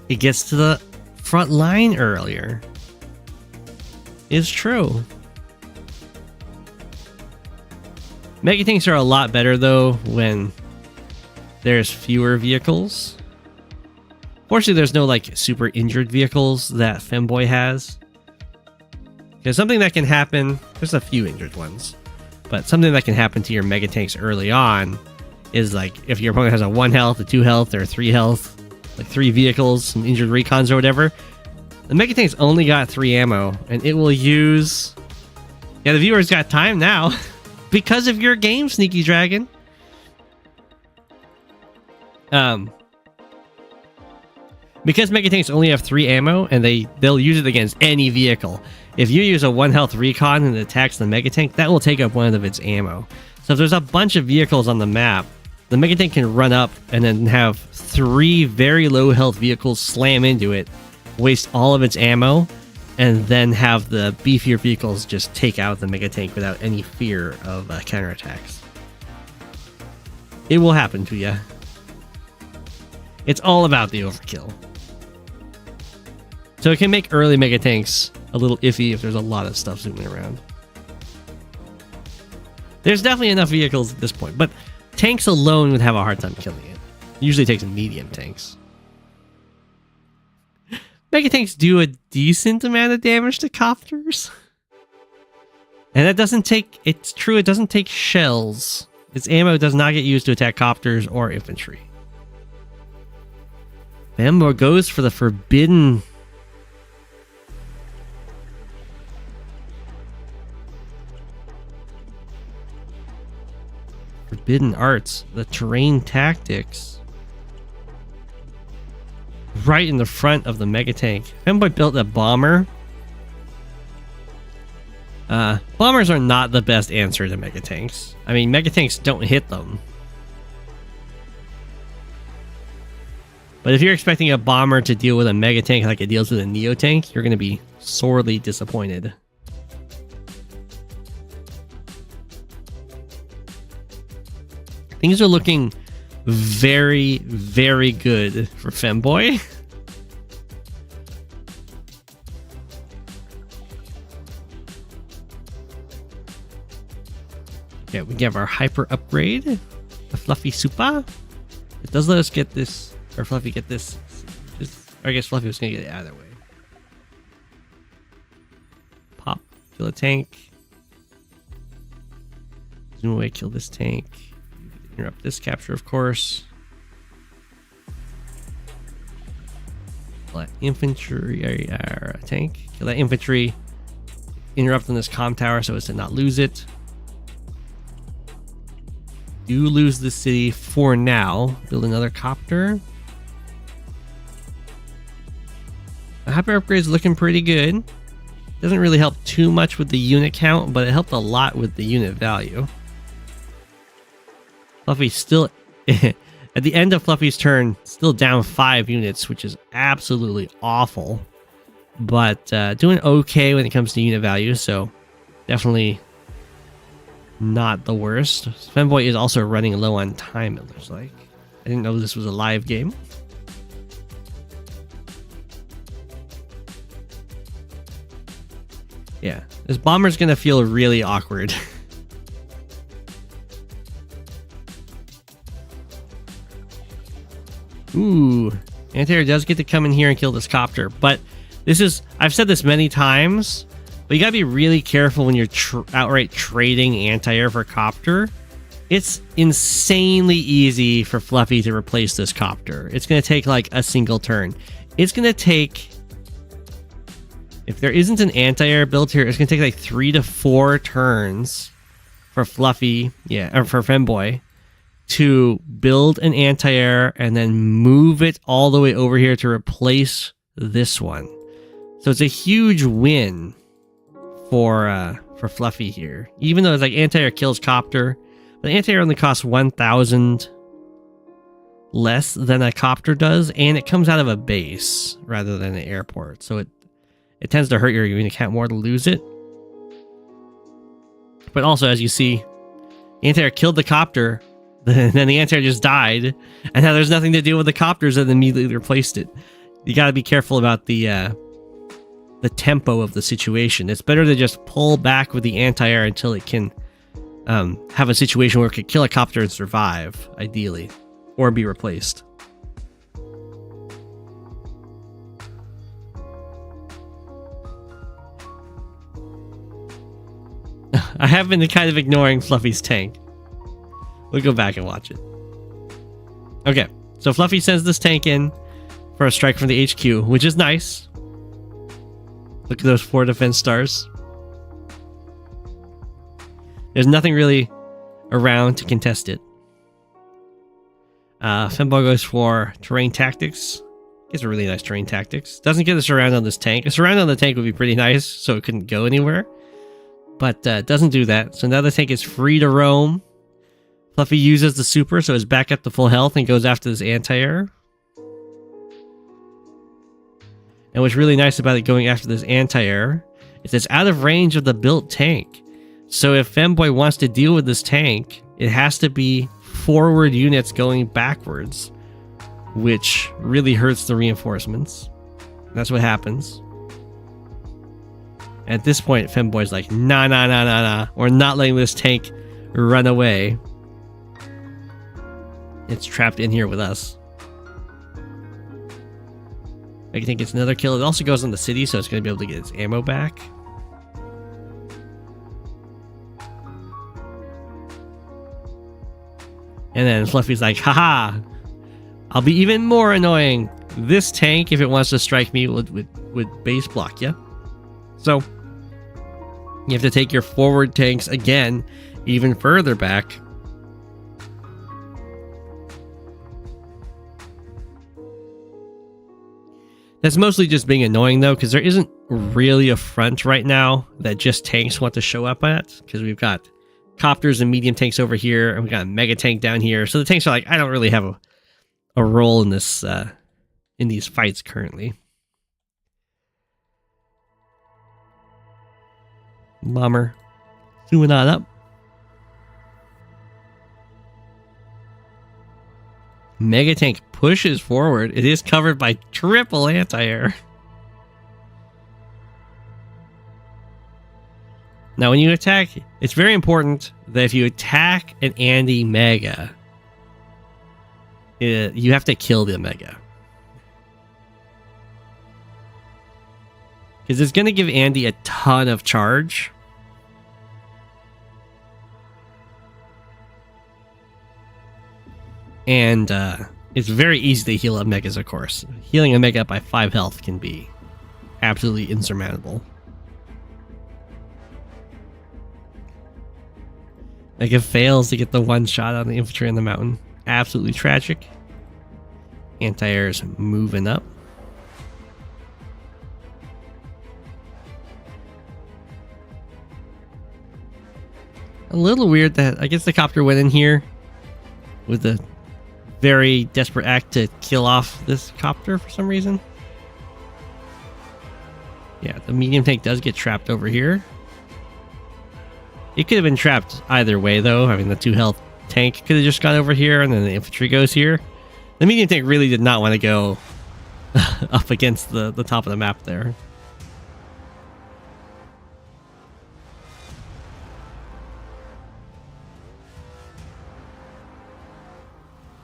it gets to the front line earlier. It's true. Mega tanks are a lot better though when there's fewer vehicles. Fortunately, there's no like super injured vehicles that Femboy has. Because something that can happen, there's a few injured ones, but something that can happen to your mega tanks early on is like if your opponent has a 1 health, a 2 health, or a 3 health, like 3 vehicles, some injured recons or whatever. The mega tank's only got 3 ammo, and it will use. Yeah, the viewer's got time now because of your game, Sneaky Dragon. Because mega tanks only have 3 ammo, and they'll use it against any vehicle. If you use a 1 health recon and it attacks the mega tank, that will take up one of its ammo. So if there's a bunch of vehicles on the map, the mega tank can run up and then have 3 very low health vehicles slam into it, waste all of its ammo, and then have the beefier vehicles just take out the mega tank without any fear of counterattacks. It will happen to you. It's all about the overkill. So it can make early mega tanks a little iffy if there's a lot of stuff zooming around. There's definitely enough vehicles at this point, but tanks alone would have a hard time killing it. Usually takes medium tanks. Mega tanks do a decent amount of damage to copters. And that doesn't take, it's true, it doesn't take shells. Its ammo does not get used to attack copters or infantry. Femboy goes for the forbidden. Forbidden arts, the terrain tactics. Right in the front of the mega tank. Femboy built a bomber. Bombers are not the best answer to mega tanks. I mean, mega tanks don't hit them. But if you're expecting a bomber to deal with a mega tank like it deals with a neo tank, you're going to be sorely disappointed. Things are looking very, very good for Femboy. Okay, we have our hyper upgrade, the Fluffy Supa. It does let us get this, or Fluffy get this. Or I guess Fluffy was gonna get it out of their way. Pop, kill a tank. Zoom away, kill this tank. Interrupt this capture, of course. Kill that infantry, tank. Kill that infantry. Interrupt on this comm tower so as to not lose it. Do lose the city for now. Build another copter. The hyper upgrade is looking pretty good. Doesn't really help too much with the unit count, but it helped a lot with the unit value. Fluffy still, at the end of Fluffy's turn, still down 5 units, which is absolutely awful. But doing okay when it comes to unit value, so definitely not the worst. Femboy is also running low on time, it looks like. I didn't know this was a live game. Yeah, this bomber's gonna feel really awkward. Ooh, Anti-Air does get to come in here and kill this copter, but this is, I've said this many times, but you gotta be really careful when you're outright trading Anti-Air for copter. It's insanely easy for Fluffy to replace this copter. It's gonna take like a single turn. It's gonna take, if there isn't an Anti-Air built here, it's gonna take like 3 to 4 turns for Fluffy, yeah, or for Femboy, to build an Anti-Air and then move it all the way over here to replace this one. So it's a huge win for Fluffy here. Even though it's like Anti-Air kills copter, but Anti-Air only costs 1,000 less than a copter does, and it comes out of a base rather than an airport. So it tends to hurt your unit count more to lose it. But also, as you see, Anti-Air killed the copter, then the Anti-Air just died, and now there's nothing to deal with the copters and immediately replaced it. You gotta be careful about the tempo of the situation. It's better to just pull back with the Anti-Air until it can have a situation where it could kill a copter and survive, ideally, or be replaced. I have been kind of ignoring Fluffy's tank. We'll go back and watch it. Okay, so Fluffy sends this tank in for a strike from the HQ, which is nice. Look at those 4 defense stars. There's nothing really around to contest it. Femboy goes for terrain tactics. Gets a really nice terrain tactics. Doesn't get a surround on this tank. A surround on the tank would be pretty nice, so it couldn't go anywhere. But doesn't do that. So now the tank is free to roam. Fluffy uses the super, so it's back up to full health and goes after this Anti-Air. And what's really nice about it going after this Anti-Air is it's out of range of the built tank. So if Femboy wants to deal with this tank, it has to be forward units going backwards, which really hurts the reinforcements. That's what happens. At this point, Femboy's like, nah. We're not letting this tank run away. It's trapped in here with us. I think it's another kill. It also goes on the city, so it's going to be able to get its ammo back. And then Fluffy's like, haha, I'll be even more annoying. This tank, if it wants to strike me, would base block you. So you have to take your forward tanks again, even further back. That's mostly just being annoying, though, because there isn't really a front right now that just tanks want to show up at, because we've got copters and medium tanks over here, and we've got a mega tank down here. So the tanks are like, I don't really have a role in this in these fights currently. Bomber. Zooming on up. Mega Tank pushes forward. It is covered by triple anti-air. Now, when you attack, it's very important that if you attack an Andy Mega, you have to kill the Mega. Because it's going to give Andy a ton of charge. And it's very easy to heal up Megas, of course. Healing a Mega up by 5 health can be absolutely insurmountable. Mega fails to get the one shot on the infantry on the mountain. Absolutely tragic. Anti-air's moving up. A little weird that I guess the copter went in here with a very desperate act to kill off this copter for some reason. Yeah, the medium tank does get trapped over here. It could have been trapped either way, though. I mean, the 2 health tank could have just gone over here, and then the infantry goes here. The medium tank really did not want to go up against the top of the map there.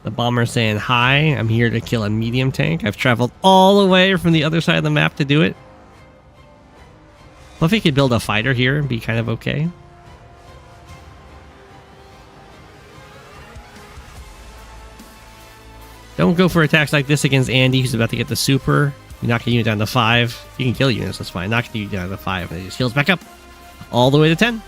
The bomber saying, hi, I'm here to kill a medium tank. I've traveled all the way from the other side of the map to do it. Fluffy could build a fighter here and be kind of okay. Don't go for attacks like this against Andy, who's about to get the super. You knock a unit down to 5. You can kill units, that's fine. Knock the unit down to 5, and it just heals back up. All the way to 10.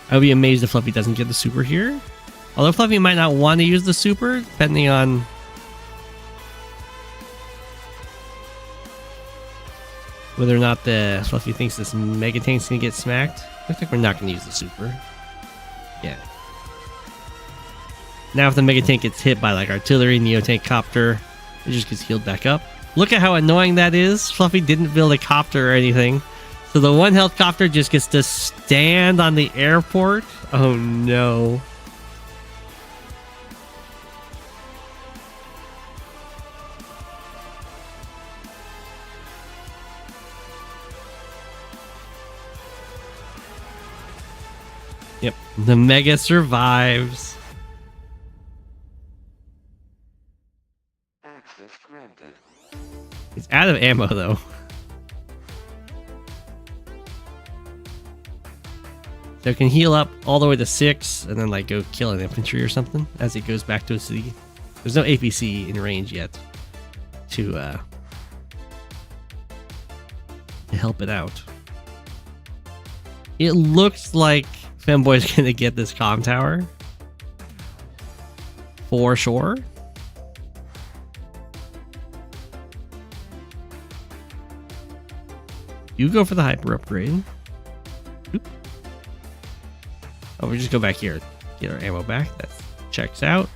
I would be amazed if Fluffy doesn't get the super here. Although Fluffy might not want to use the super, depending on whether or not the Fluffy thinks this Mega Tank's going to get smacked. Looks like we're not going to use the super. Yeah. Now if the Mega Tank gets hit by like artillery, Neo Tank, copter, it just gets healed back up. Look at how annoying that is. Fluffy didn't build a copter or anything. So the 1 health copter just gets to stand on the airport. Oh no. Yep, the Mega survives. It's out of ammo though. So it can heal up all the way to 6 and then like go kill an infantry or something as it goes back to a city. There's no APC in range yet to help it out. It looks like Femboy's gonna get this comm tower for sure. You go for the hyper upgrade. Oop. Oh, we just go back here. Get our ammo back. That checks out.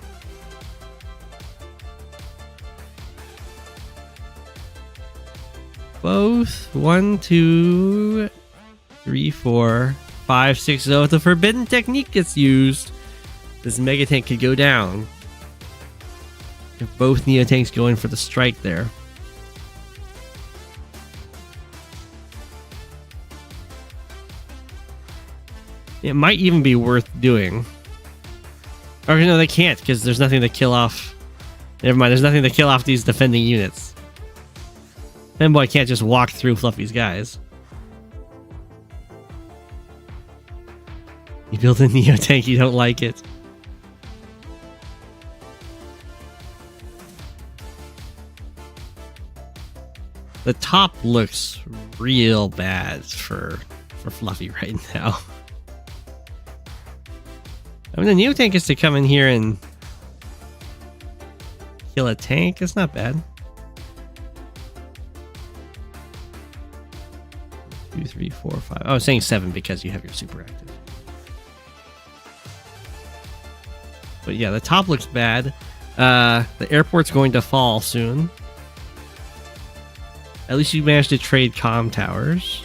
Both 1, 2, 3, 4, 5, 6. So if the forbidden technique gets used, this Mega Tank could go down. If both Neo Tanks go in for the strike there. It might even be worth doing. Or no, they can't because there's nothing to kill off. Never mind, there's nothing to kill off these defending units. Femboy can't just walk through Fluffy's guys. You build a Neo Tank, you don't like it. The top looks real bad for Fluffy right now. I mean, the Neo Tank is to come in here and kill a tank. It's not bad. 2, 3, 4, 5. Oh, I was saying 7 because you have your super active. But yeah, the top looks bad. The airport's going to fall soon. At least you managed to trade comm towers.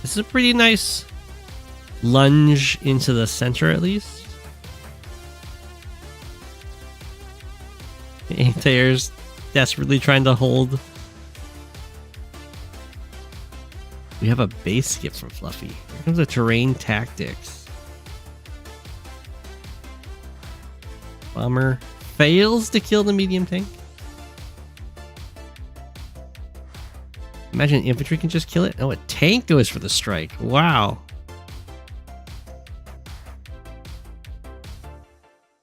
This is a pretty nice lunge into the center, at least. The anti-air's desperately trying to hold. We have a base skip from fluhfie. Here comes the terrain tactics. Bomber fails to kill the medium tank. Imagine infantry can just kill it. Oh, a tank goes for the strike. Wow.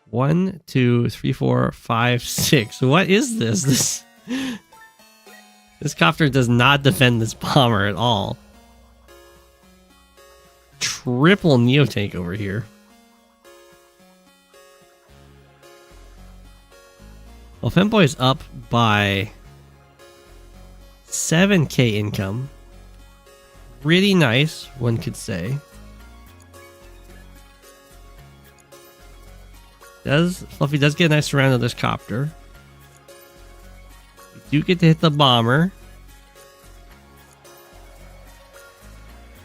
1, 2, 3, 4, 5, 6. What is this? This copter does not defend this bomber at all. Triple Neo tank over here. Well, Femboy is up by 7k income. Really nice, one could say. Fluhfie does get a nice round of this copter. You do get to hit the bomber.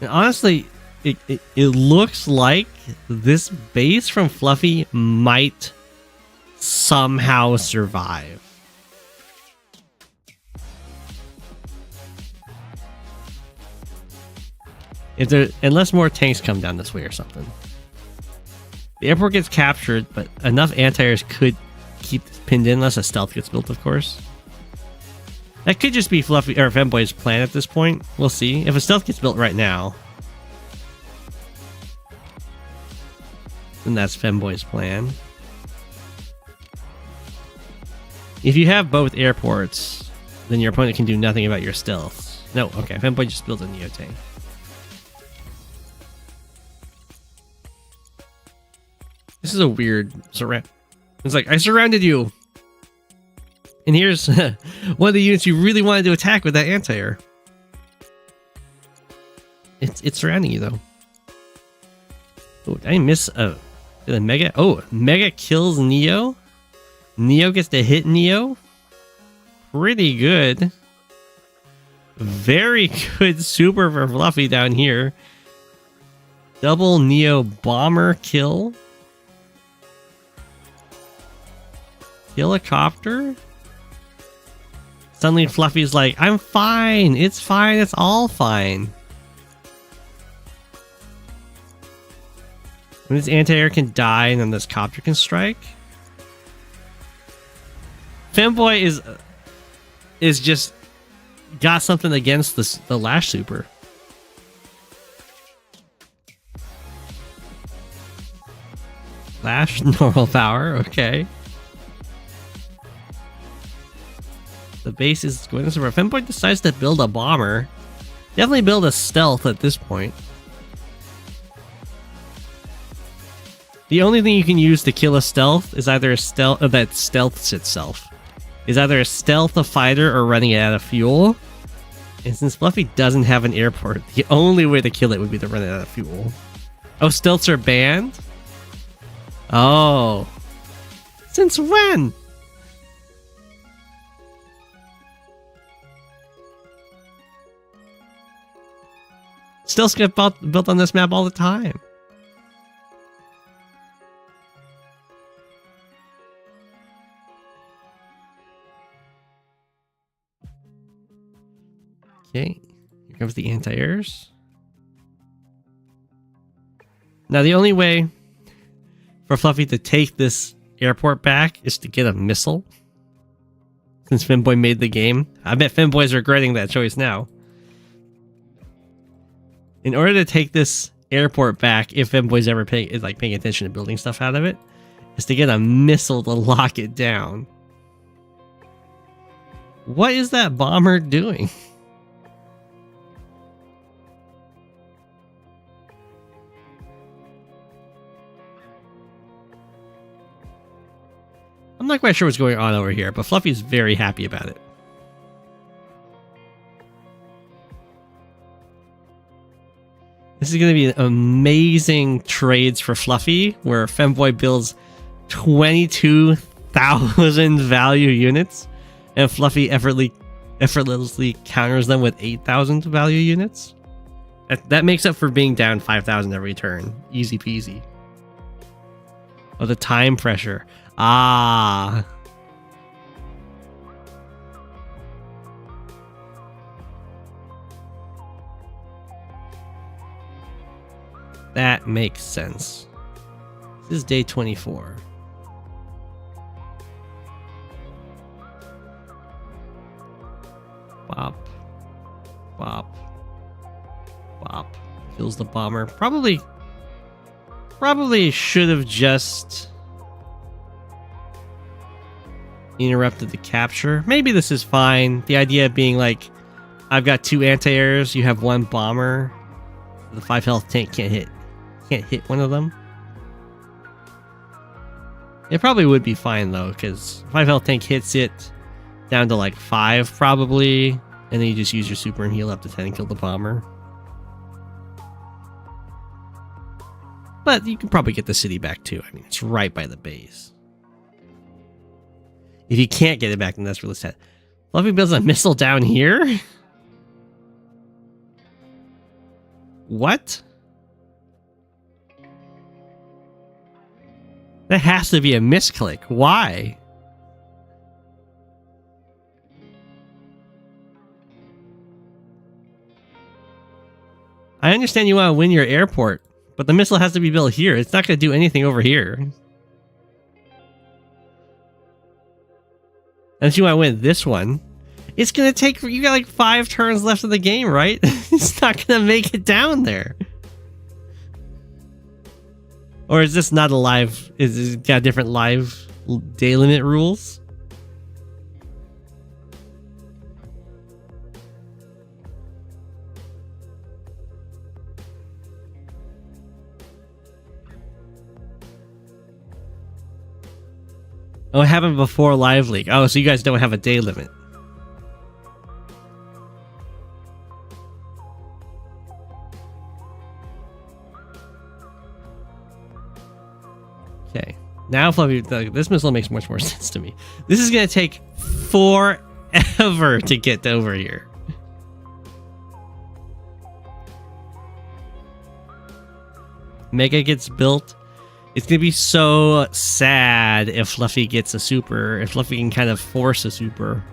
And honestly, it looks like this base from fluhfie might somehow survive. Unless more tanks come down this way or something. The airport gets captured, but enough anti-airs could keep pinned in unless a stealth gets built, of course. That could just be fluhfie or Femboy's plan at this point. We'll see. If a stealth gets built right now, then that's Femboy's plan. If you have both airports, then your opponent can do nothing about your stealths. No, okay, Femboy just built a Neo tank. This is a weird surround. It's like, I surrounded you. And here's one of the units you really wanted to attack with that anti-air. It's surrounding you, though. Oh, did I miss a Mega? Oh, Mega kills Neo. Neo gets to hit Neo. Pretty good. Very good super for fluhfie down here. Double Neo bomber kill. Helicopter? Suddenly fluhfie's like, I'm fine. It's fine. It's all fine. When this anti-air can die and then this copter can strike. Femboy is just got something against the Lash super. Lash, normal power, okay. The base is going this over. Femboy decides to build a bomber. Definitely build a stealth at this point. The only thing you can use to kill a stealth is either a stealth that stealths itself. Is either a stealth, a fighter, or running it out of fuel. And since fluhfie doesn't have an airport, the only way to kill it would be to run it out of fuel. Oh, stealths are banned? Oh. Since when? Stealths get built on this map all the time. Okay, here comes the anti-airs. Now the only way for fluhfie to take this airport back is to get a missile. Since Femboy made the game. I bet Femboy's regretting that choice now. In order to take this airport back, if Femboy's ever paying attention to building stuff out of it, is to get a missile to lock it down. What is that bomber doing? I'm not quite sure what's going on over here, but fluhfie's very happy about it. This is going to be amazing trades for Fluffy, where Femboy builds 22,000 value units, and Fluffy effortlessly counters them with 8,000 value units. That makes up for being down 5,000 every turn. Easy peasy. Oh, the time pressure. Ah. That makes sense. This is day 24. Bop. Bop. Bop. Kills the bomber. Probably should have just interrupted the capture. Maybe this is fine. The idea being like, I've got 2 anti-airs, you have 1 bomber. The 5 health tank can't hit one of them. It probably would be fine though, because 5 health tank hits it down to like 5 probably, and then you just use your super and heal up to 10 and kill the bomber. But you can probably get the city back too. I mean, it's right by the base. If you can't get it back, then that's really sad. Fluffy builds a missile down here? What? That has to be a misclick. Why? I understand you want to win your airport, but the missile has to be built here. It's not going to do anything over here. Unless you want to win this one. It's going to take... You got like 5 turns left of the game, right? It's not going to make it down there. Or is this not a live... Is it got different live day limit rules? Oh, it happened before Live League. Oh, so you guys don't have a day limit. Okay. Now, Fluffy, this missile makes much more sense to me. This is going to take forever to get over here. Mega gets built. It's going to be so sad if Fluffy gets a super, if Fluffy can kind of force a super.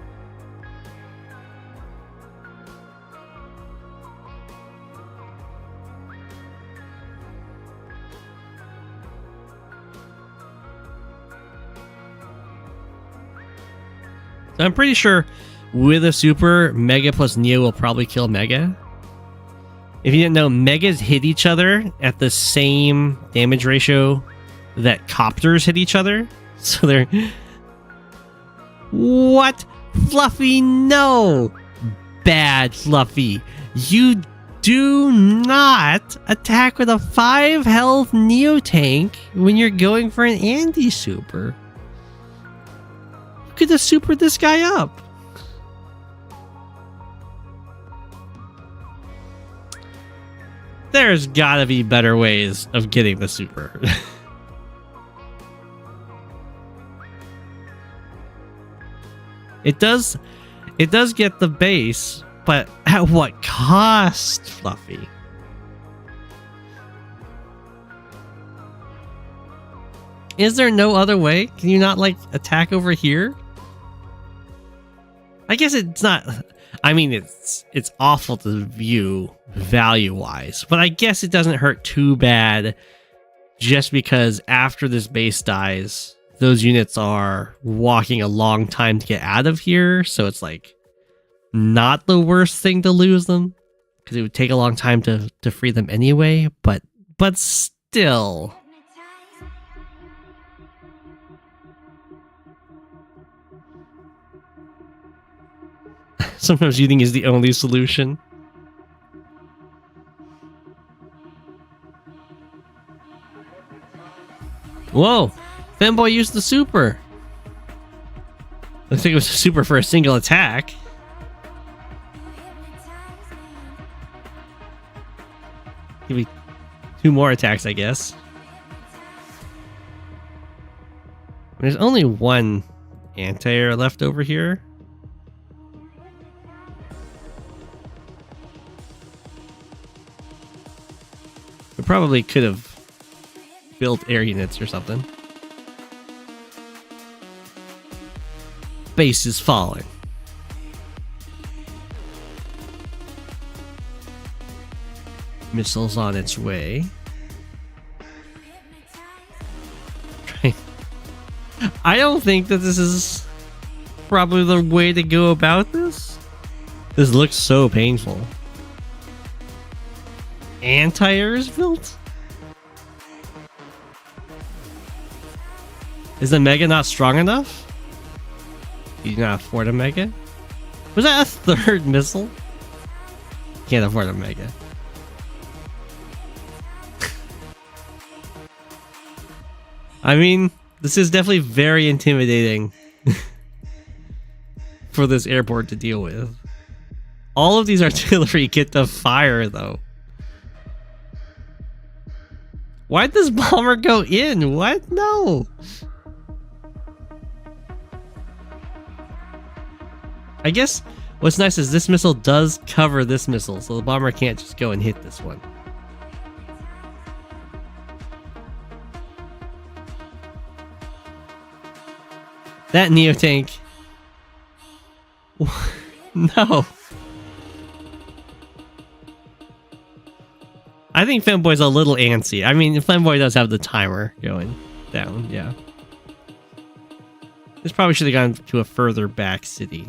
So I'm pretty sure with a super, Mega plus Neo will probably kill Mega. If you didn't know, Megas hit each other at the same damage ratio that copters hit each other. So they're... What? Fluffy, no! Bad Fluffy. You do not attack with a 5 health Neo tank when you're going for an Andy super. You could have supered this guy up. There's gotta be better ways of getting the super. It does get the base, but at what cost, Fluffy? Is there no other way? Can you not, like, attack over here? I guess it's not... I mean, it's awful to view value-wise, but I guess it doesn't hurt too bad just because after this base dies, those units are walking a long time to get out of here, so it's like not the worst thing to lose them because it would take a long time to free them anyway, but still. Sometimes eating is the only solution. Whoa! Femboy used the super! Looks like it was a super for a single attack. Give me 2 more attacks, I guess. There's only 1 anti-air left over here. We probably could have built air units or something. Base is falling. Missiles on its way. I don't think that this is probably the way to go about this. This looks so painful. Anti-air is built? Is the Mega not strong enough? You not afford a Mega? Was that a 3rd missile? Can't afford a Mega. I mean, this is definitely very intimidating for this airport to deal with. All of these artillery get to fire, though. Why'd this bomber go in? What? No. I guess what's nice is this missile does cover this missile, so the bomber can't just go and hit this one. That Neo tank. No. I think Femboy's a little antsy. I mean, Femboy does have the timer going down, yeah. This probably should have gone to a further back city.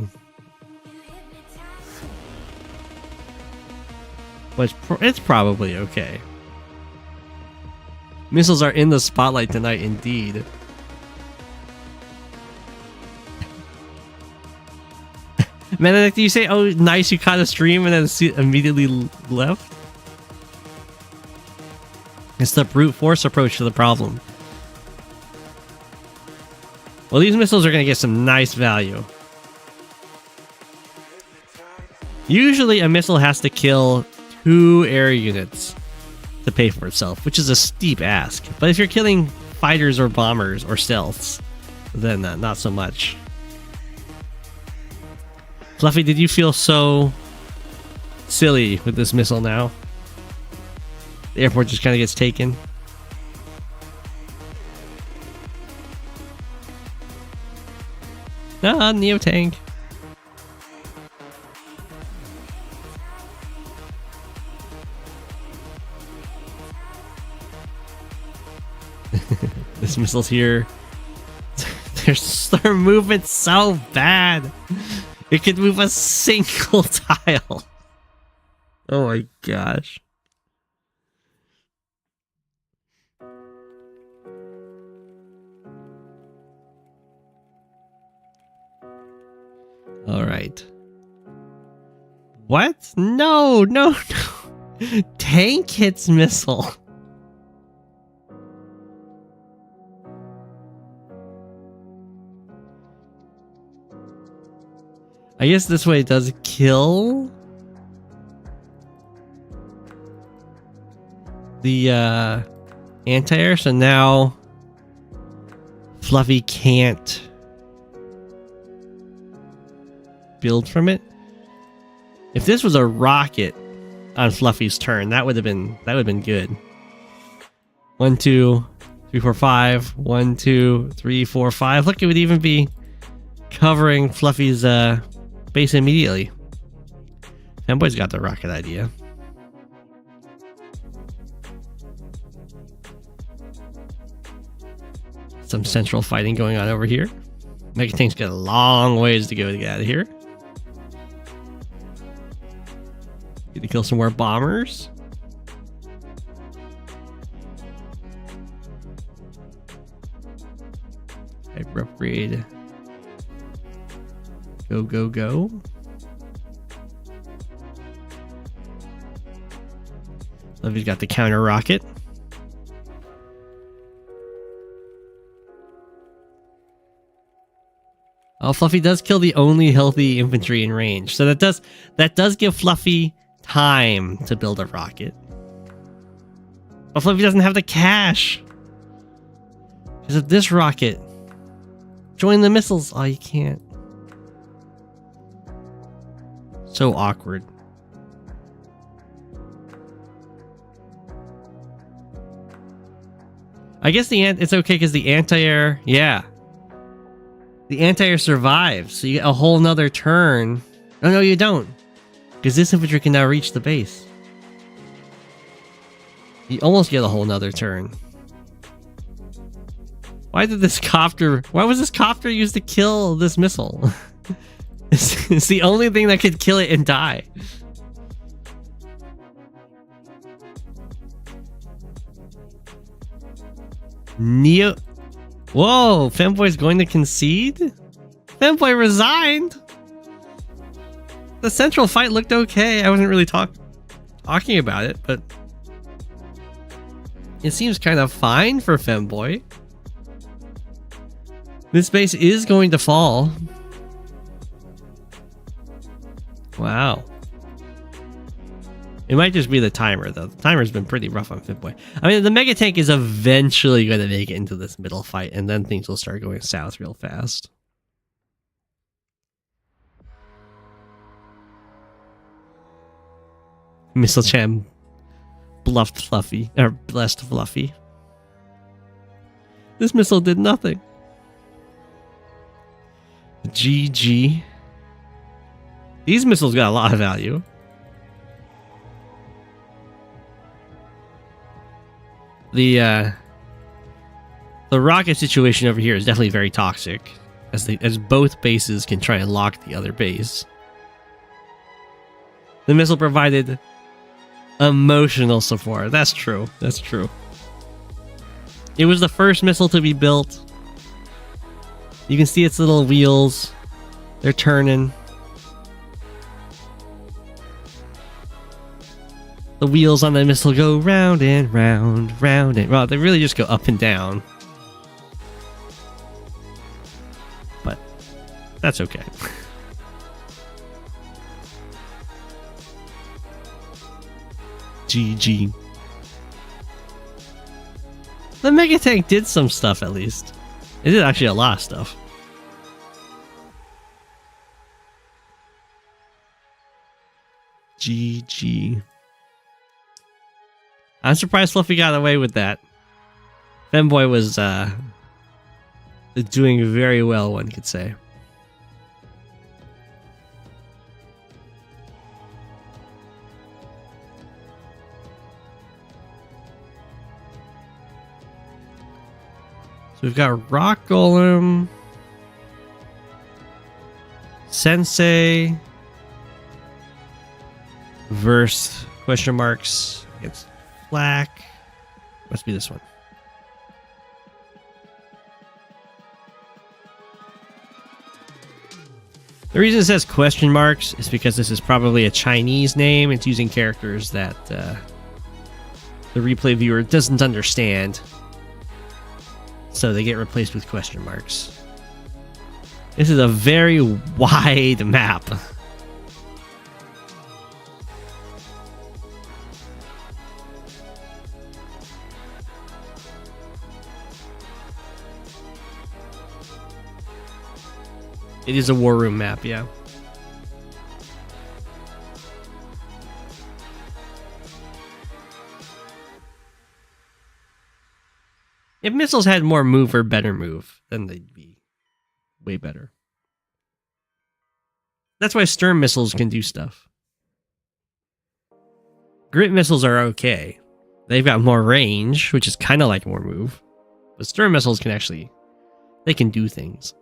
But it's probably okay. Missiles are in the spotlight tonight, indeed. Man, do you say, oh, nice, you caught a stream and then immediately left? It's the brute force approach to the problem. Well, these missiles are going to get some nice value. Usually a missile has to kill 2 air units to pay for itself, which is a steep ask. But if you're killing fighters or bombers or stealths, then not so much. Fluffy, did you feel so silly with this missile now? The airport just kind of gets taken. Ah, Neo tank. This missile's here. Their movement's so bad. It could move a single tile. Oh my gosh. All right. What? No, no, no. Tank hits missile. I guess this way it does kill the anti-air, so now Fluffy can't build from it. If this was a rocket on Fluffy's turn, that would have been good. 1, 2, 3, 4, 5. 1, 2, 3, 4, 5. Look, it would even be covering Fluffy's base immediately. Femboy's got the rocket idea. Some central fighting going on over here. Mega Tank's got a long ways to go to get out of here. Get to kill some more bombers. Hyper upgrade. Go, go, go. Fluffy's got the counter rocket. Oh, Fluffy does kill the only healthy infantry in range. So that does give Fluffy time to build a rocket. But Fluffy doesn't have the cash. Because of this rocket. Join the missiles. Oh, you can't. So awkward. I guess it's okay because the anti-air, yeah. The anti-air survives, so you get a whole nother turn. Oh, no, you don't. Because this infantry can now reach the base. You almost get a whole nother turn. Why was this copter used to kill this missile? It's the only thing that could kill it and die. Whoa, Femboy's going to concede? Femboy resigned? The central fight looked okay. I wasn't really talking about it, but it seems kind of fine for Femboy. This base is going to fall. Wow. It might just be the timer, though. The timer's been pretty rough on Femboy. I mean, the Mega Tank is eventually going to make it into this middle fight, and then things will start going south real fast. Missile Cham bluffed Fluffy, or blessed Fluffy. This missile did nothing. GG. These missiles got a lot of value. The rocket situation over here is definitely very toxic, as both bases can try and lock the other base. The missile provided emotional support. That's true. That's true. It was the first missile to be built. You can see its little wheels. They're turning. The wheels on the missile go round and round, round and... Well, they really just go up and down. But that's okay. GG. The Mega Tank did some stuff, at least. It did actually a lot of stuff. GG. I'm surprised Fluffy got away with that. Femboy was doing very well, one could say. So we've got Rock Golem, Sensi versus question marks against Flak. Must be this one. The reason it says question marks is because this is probably a Chinese name. It's using characters that the replay viewer doesn't understand. So they get replaced with question marks. This is a very wide map. It is a war room map, yeah. If missiles had more move or better move, then they'd be way better. That's why Sturm missiles can do stuff. Grit missiles are okay. They've got more range, which is kind of like more move. But Sturm missiles can actually... they can do things.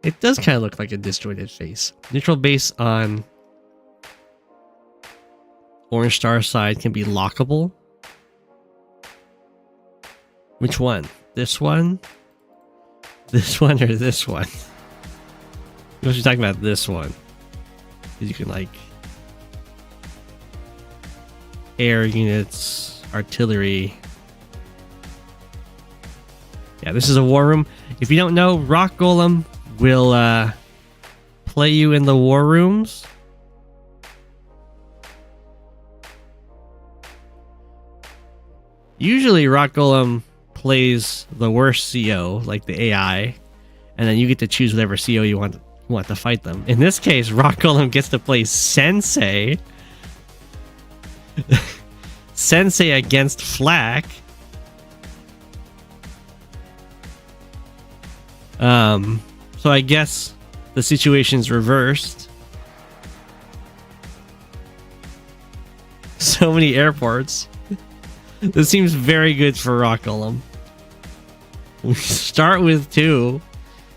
It does kind of look like a disjointed face. Neutral base on Orange Star side can be lockable. Which one? This one? This one or this one? We're talking about this one. You can like air units, artillery. Yeah, this is a war room. If you don't know, Rock Golem will play you in the war rooms. Usually Rock Golem plays the worst CO, like the AI, and then you get to choose whatever CO you want to fight them. In this case, Rock Golem gets to play Sensei. Sensei against Flak. So I guess the situation's reversed. So many airports. This seems very good for Rock Golem. We start with 2.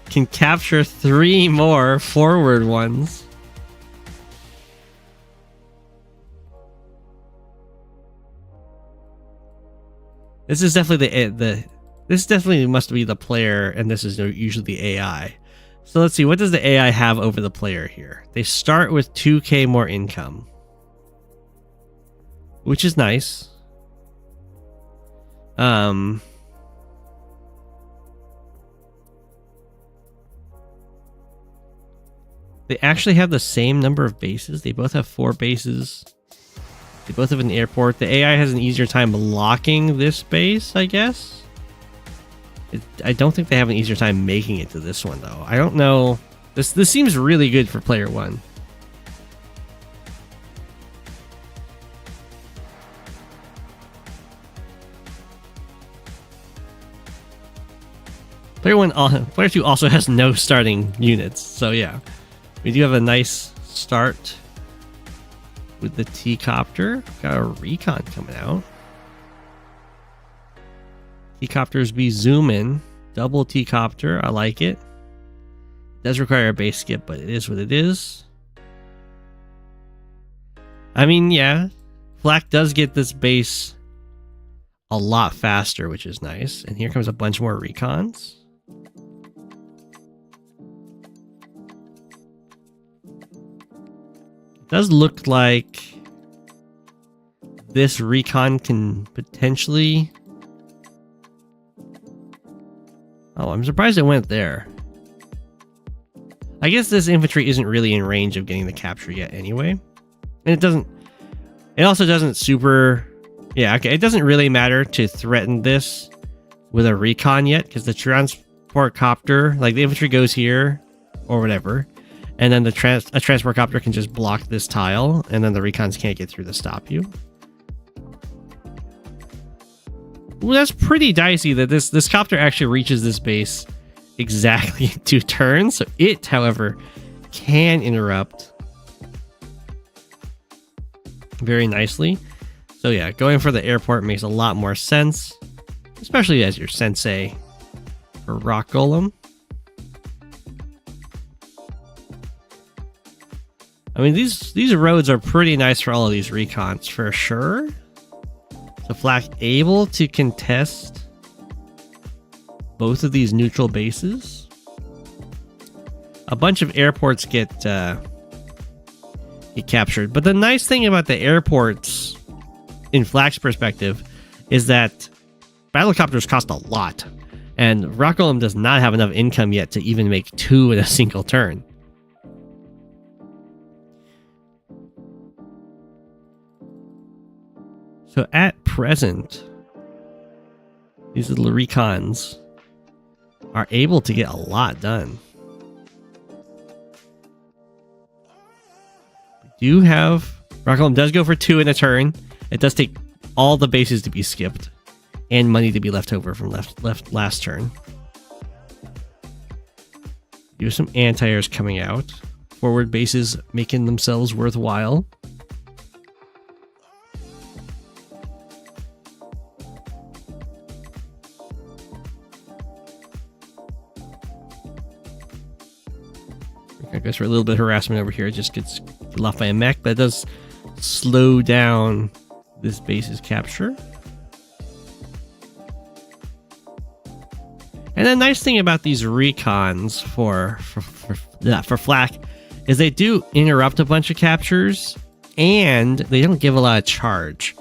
Can capture 3 more forward ones. This is definitely this definitely must be the player, and this is usually the AI. So let's see, what does the AI have over the player here? They start with 2k more income, which is nice. They actually have the same number of bases. They both have 4 bases. They both have an airport. The AI has an easier time locking this base, I guess. I don't think they have an easier time making it to this one, though. I don't know. This seems really good for player 1. Player 2 also has no starting units, so yeah. We do have a nice start with the T-Copter. Got a recon coming out. T-Copters be zooming. Double T-Copter, I like it. It does require a base skip, but it is what it is. I mean, yeah. Flak does get this base a lot faster, which is nice. And here comes a bunch more recons. Does look like this recon can potentially... Oh, I'm surprised it went there. I guess this infantry isn't really in range of getting the capture yet anyway. And it also doesn't super... Yeah, okay, it doesn't really matter to threaten this with a recon yet, because the transport copter, like the infantry goes here or whatever. And then a transport copter can just block this tile, and then the recons can't get through to stop you. Well, that's pretty dicey that this copter actually reaches this base exactly in 2 turns. So it, however, can interrupt very nicely. So yeah, going for the airport makes a lot more sense, especially as your sensei for Rock Golem. I mean, these roads are pretty nice for all of these recons, for sure. So Flak able to contest both of these neutral bases. A bunch of airports get captured. But the nice thing about the airports, in Flak's perspective, is that battlecopters cost a lot. And Rock Golem does not have enough income yet to even make 2 in a single turn. So at present, these little recons are able to get a lot done. We do have... Rock Golem does go for 2 in a turn. It does take all the bases to be skipped and money to be left over from last turn. Do some anti-airs coming out. Forward bases making themselves worthwhile. I guess for a little bit of harassment over here, it just gets left by a mech, but it does slow down this base's capture. And the nice thing about these recons for Flak is they do interrupt a bunch of captures, and they don't give a lot of charge,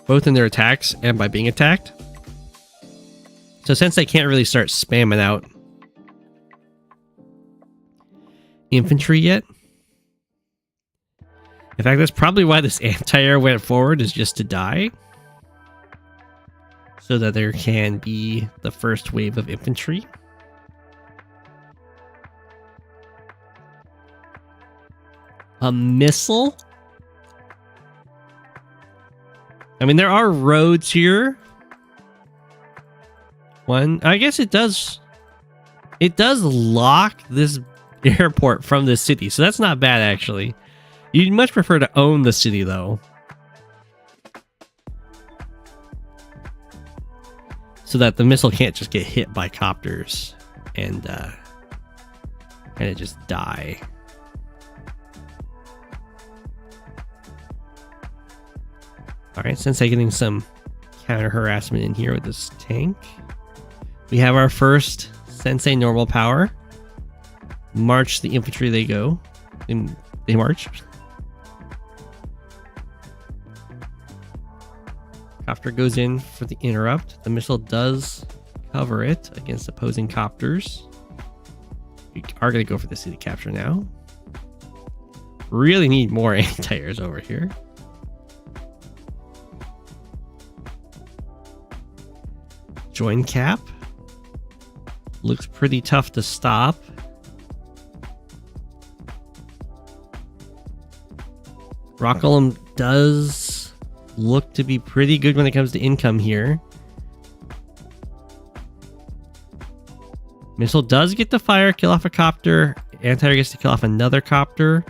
both in their attacks and by being attacked. So since they can't really start spamming out infantry yet. In fact, that's probably why this anti-air went forward, is just to die. So that there can be the first wave of infantry. A missile? I mean, there are roads here. One, I guess it does lock this airport from the city, so that's not bad actually. You'd much prefer to own the city though, so that the missile can't just get hit by copters and kind of just die. All right, Sensei getting some counter harassment in here with this tank. We have our first Sensei normal power. March the infantry, they go. They march. Copter goes in for the interrupt. The missile does cover it against opposing copters. We are going to go for the city capture now. Really need more anti-airs over here. Join cap. Looks pretty tough to stop. Rock Golem does look to be pretty good when it comes to income here. Missile does get to fire, kill off a copter. Anti-air gets to kill off another copter.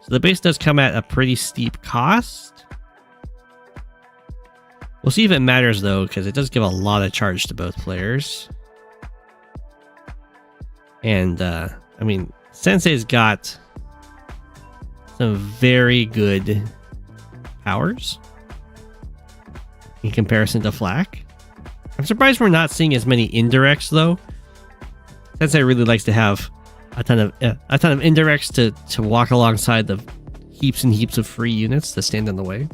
So the base does come at a pretty steep cost. We'll see if it matters though, because it does give a lot of charge to both players. And, I mean, Sensei's got some very good powers in comparison to Flak. I'm surprised we're not seeing as many indirects though. Sensei really likes to have a ton of indirects to walk alongside the heaps and heaps of free units that stand in the way.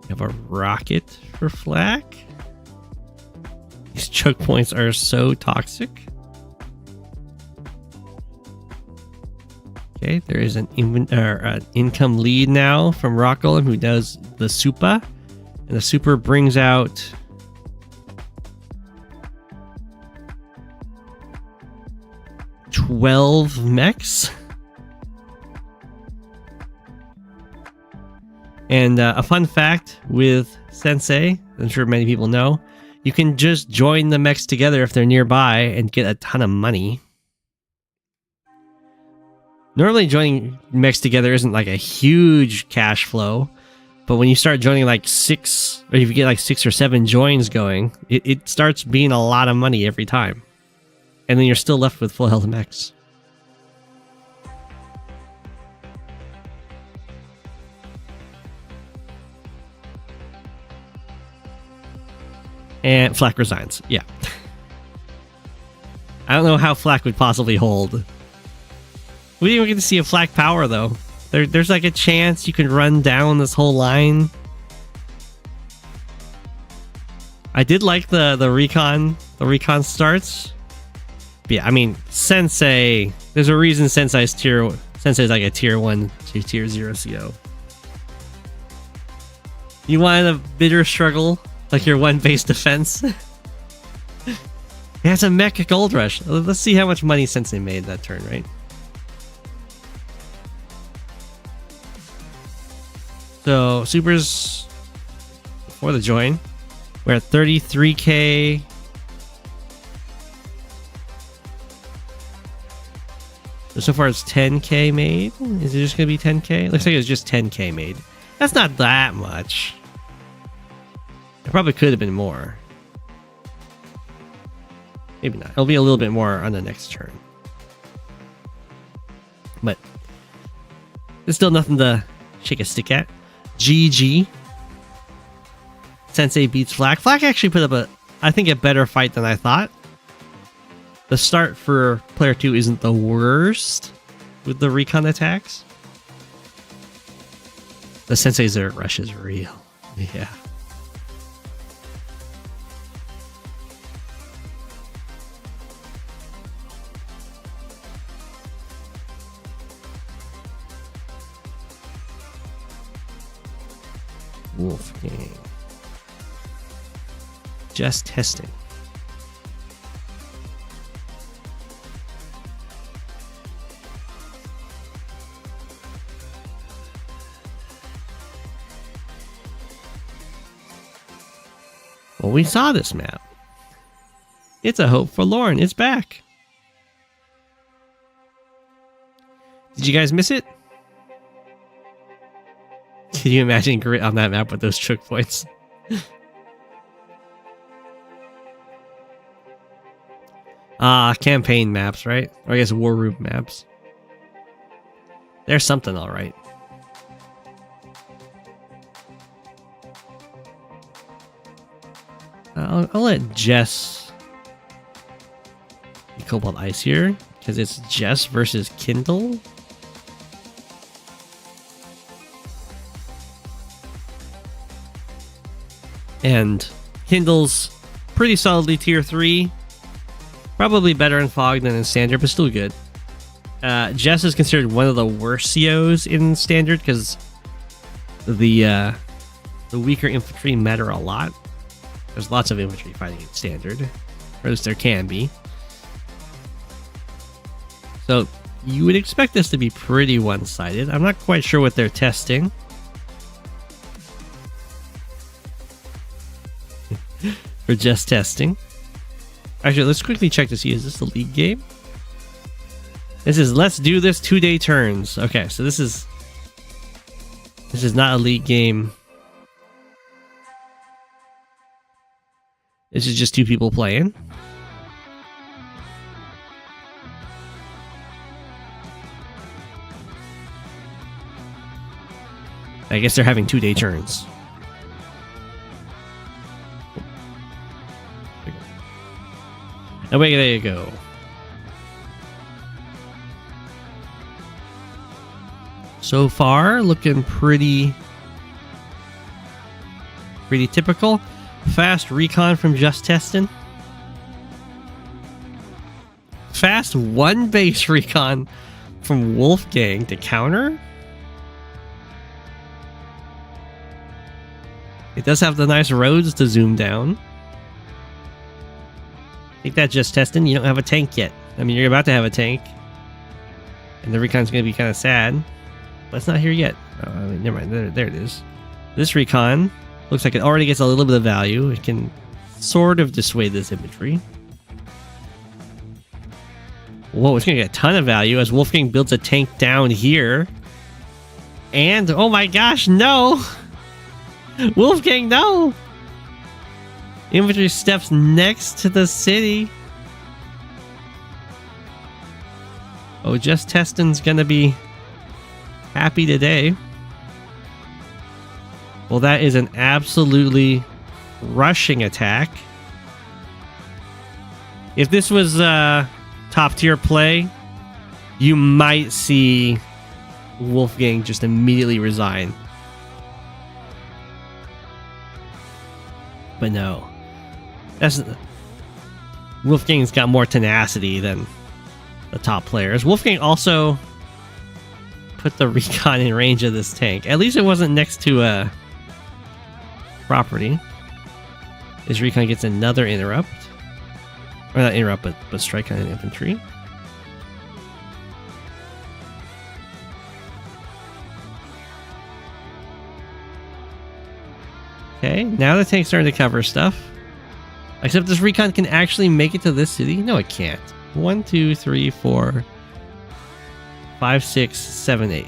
We have a rocket for Flak. These choke points are so toxic. Okay, there is an income lead now from Rock Golem, who does the Supa. And the Super brings out $12 mechs. And a fun fact with Sensei, I'm sure many people know, you can just join the mechs together if they're nearby and get a ton of money. Normally joining mechs together isn't like a huge cash flow, but when you start joining like 6, or if you get like 6 or 7 joins going, it starts being a lot of money every time. And then you're still left with full health mechs. And Flak resigns. Yeah. I don't know how Flak would possibly hold. We didn't even get to see a Flak power though. There's like a chance you can run down this whole line. I did like the recon starts. But yeah, I mean, Sensei, there's a reason Sensei's like a tier 1 to tier 0 CO. You wanted a bitter struggle? Like your one base defense? Yeah, it's a mecha gold rush. Let's see how much money Sensei made that turn, right? So, supers before the join. We're at 33k. So far it's 10k made. Is it just going to be 10k? Looks like it's just 10k made. That's not that much. It probably could have been more. Maybe not. It'll be a little bit more on the next turn. But there's still nothing to shake a stick at. GG. Sensei beats Flak. Flak actually put up I think a better fight than I thought. The start for player 2 isn't the worst with the recon attacks. The Sensei Zerg rush is real. Yeah. Wolfgang. Just testing. Well, we saw this map. It's a hope Forlorn. It's back. Did you guys miss it? Can you imagine grit on that map with those choke points? Campaign maps, right? Or I guess war room maps. There's something, all right. I'll let Jess be Cobalt Ice here because it's Jess versus Kindle. And Kindle's pretty solidly tier 3. Probably better in Fog than in Standard, but still good. Jess is considered one of the worst COs in Standard because the weaker infantry matter a lot. There's lots of infantry fighting in Standard. Or at least there can be. So you would expect this to be pretty one-sided. I'm not quite sure what they're testing. For just testing. Actually, let's quickly check to see, is this the league game? This is let's do this 2-day turns. Okay, so this is not a league game. This is just 2 people playing. I guess they're having 2-day turns. Away there you go. So far, looking pretty typical. Fast recon from JustTesting. Fast 1 base recon from Wolfgang to counter. It does have the nice roads to zoom down. Take that, JustTesting. You don't have a tank yet. I mean, you're about to have a tank. And the recon's going to be kind of sad. But it's not here yet. Oh, I mean, never mind. There it is. This recon looks like it already gets a little bit of value. It can sort of dissuade this infantry. Whoa, it's going to get a ton of value as Wolfgang builds a tank down here. And, oh my gosh, no! Wolfgang, no! Infantry steps next to the city. Oh, JustTesting's gonna be happy today. Well, that is an absolutely rushing attack. If this was top tier play, you might see Wolfgang just immediately resign. But no. Wolfgang's got more tenacity than the top players. Wolfgang also put the recon in range of this tank. At least it wasn't next to a property. His recon gets another interrupt. Or not interrupt, but strike on an infantry. Okay, now the tank's starting to cover stuff. Except this recon can actually make it to this city? No, it can't. 1, 2, 3, 4, 5, 6, 7, 8.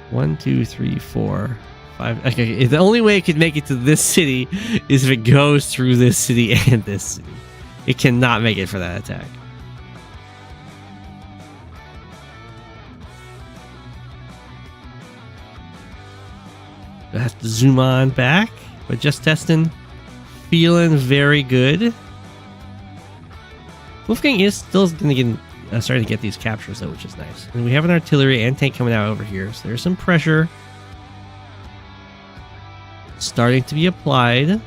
1, 2, 3, 4, 5. Okay, the only way it could make it to this city is if it goes through this city and this city. It cannot make it for that attack. I have to zoom on back, but JustTesting feeling very good. Wolfgang is still going to get starting to get these captures though, which is nice. And we have an artillery and tank coming out over here, so there's some pressure starting to be applied.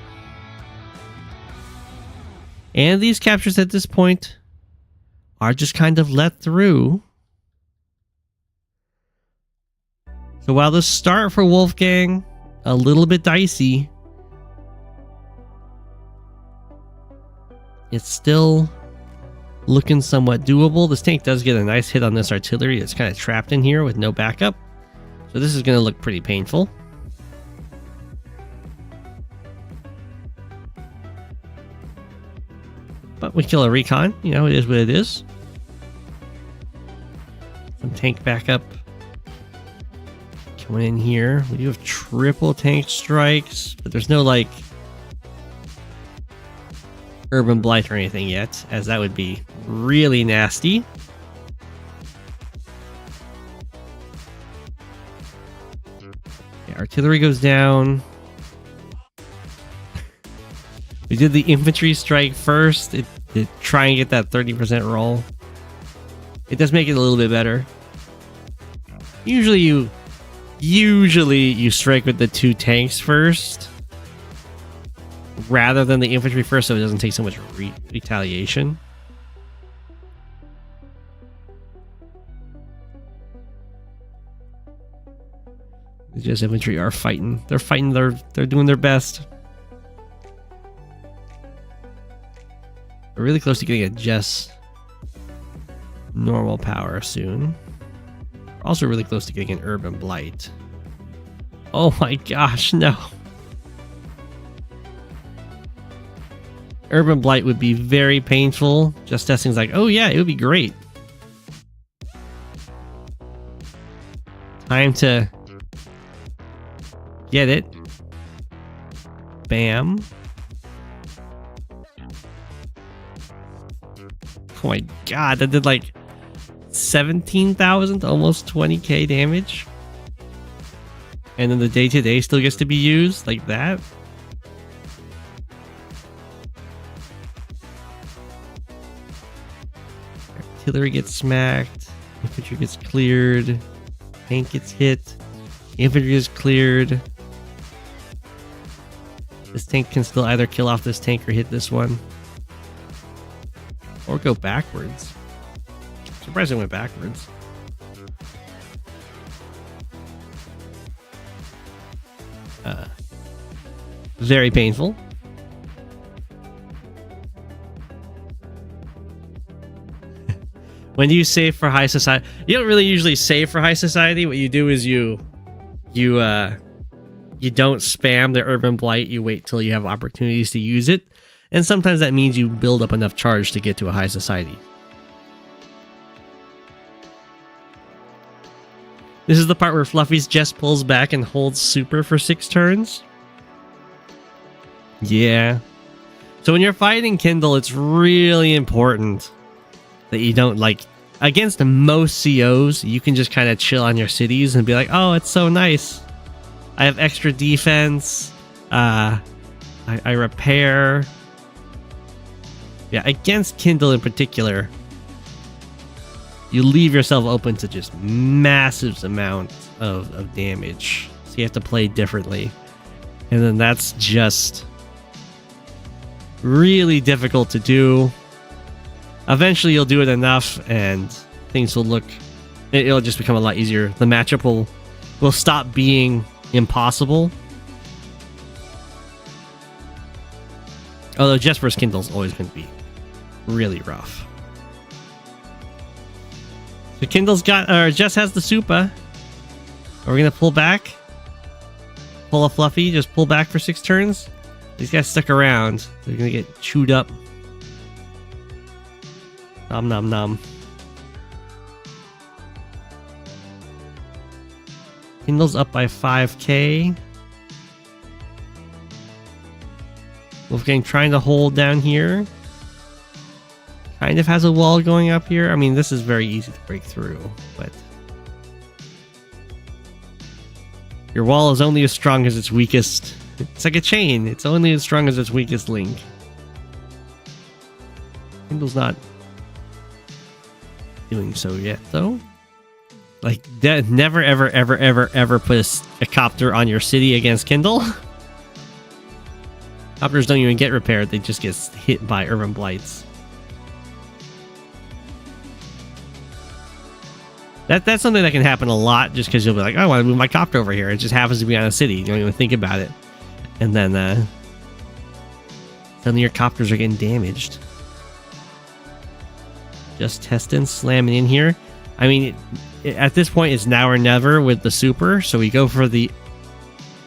And these captures at this point are just kind of let through. So while the start for Wolfgang, a little bit dicey, it's still looking somewhat doable. This tank does get a nice hit on this artillery that's kind of trapped in here with no backup. So this is going to look pretty painful. But we kill a recon. You know, it is what it is. Some tank backup coming in here. We do have triple tank strikes, but there's no like Urban Blight or anything yet, as that would be really nasty. Yeah, artillery goes down. We did the infantry strike first to try and get that 30% roll. It does make it a little bit better. Usually you strike with the 2 tanks first, rather than the infantry first, so it doesn't take so much retaliation. The Jess infantry are fighting. They're fighting. They're doing their best. We're really close to getting a Jess normal power soon. We're also really close to getting an Urban Blight. Oh my gosh, no. Urban Blight would be very painful. JustTesting's like, oh yeah, it would be great. Time to get it. Bam. Oh my god, that did like 17,000 to almost 20k damage. And then the day-to-day still gets to be used like that. Artillery gets smacked. Infantry gets cleared. Tank gets hit. Infantry is cleared. This tank can still either kill off this tank or hit this one. Or go backwards. Surprised it went backwards. Very painful. When do you save for high society? You don't really usually save for high society. What you do is you don't spam the Urban Blight. You wait till you have opportunities to use it. And sometimes that means you build up enough charge to get to a high society. This is the part where Fluffy's Jess pulls back and holds super for 6 turns. Yeah. So when you're fighting Kindle, it's really important that you don't, like, against most COs, you can just kind of chill on your cities and be like, oh, it's so nice. I have extra defense. I repair. Yeah, against Kindle in particular, you leave yourself open to just massive amounts of damage. So you have to play differently. And then that's just really difficult to do. Eventually you'll do it enough and things will look... It'll just become a lot easier. The matchup will stop being impossible. Although Jess vs. Kindle's always going to be really rough. So Kindle's got... Or Jess has the Supa. Are we going to pull back? Pull a Fluffy? Just pull back for 6 turns? These guys stuck around. They're going to get chewed up. Nom nom nom. Kindle's up by 5k. Wolfgang trying to hold down here. Kind of has a wall going up here. I mean, this is very easy to break through, but your wall is only as strong as its weakest. It's like a chain. It's only as strong as its weakest link. Kindle's not doing so yet, though. Like, never, ever, ever, ever, ever put a copter on your city against Kindle. Copters don't even get repaired, they just get hit by urban blights. That's something that can happen a lot just because you'll be like, oh, I want to move my copter over here. It just happens to be on a city. You don't even think about it. And then suddenly your copters are getting damaged. JustTesting, slamming in here. I mean, at this point, it's now or never with the super. So we go for the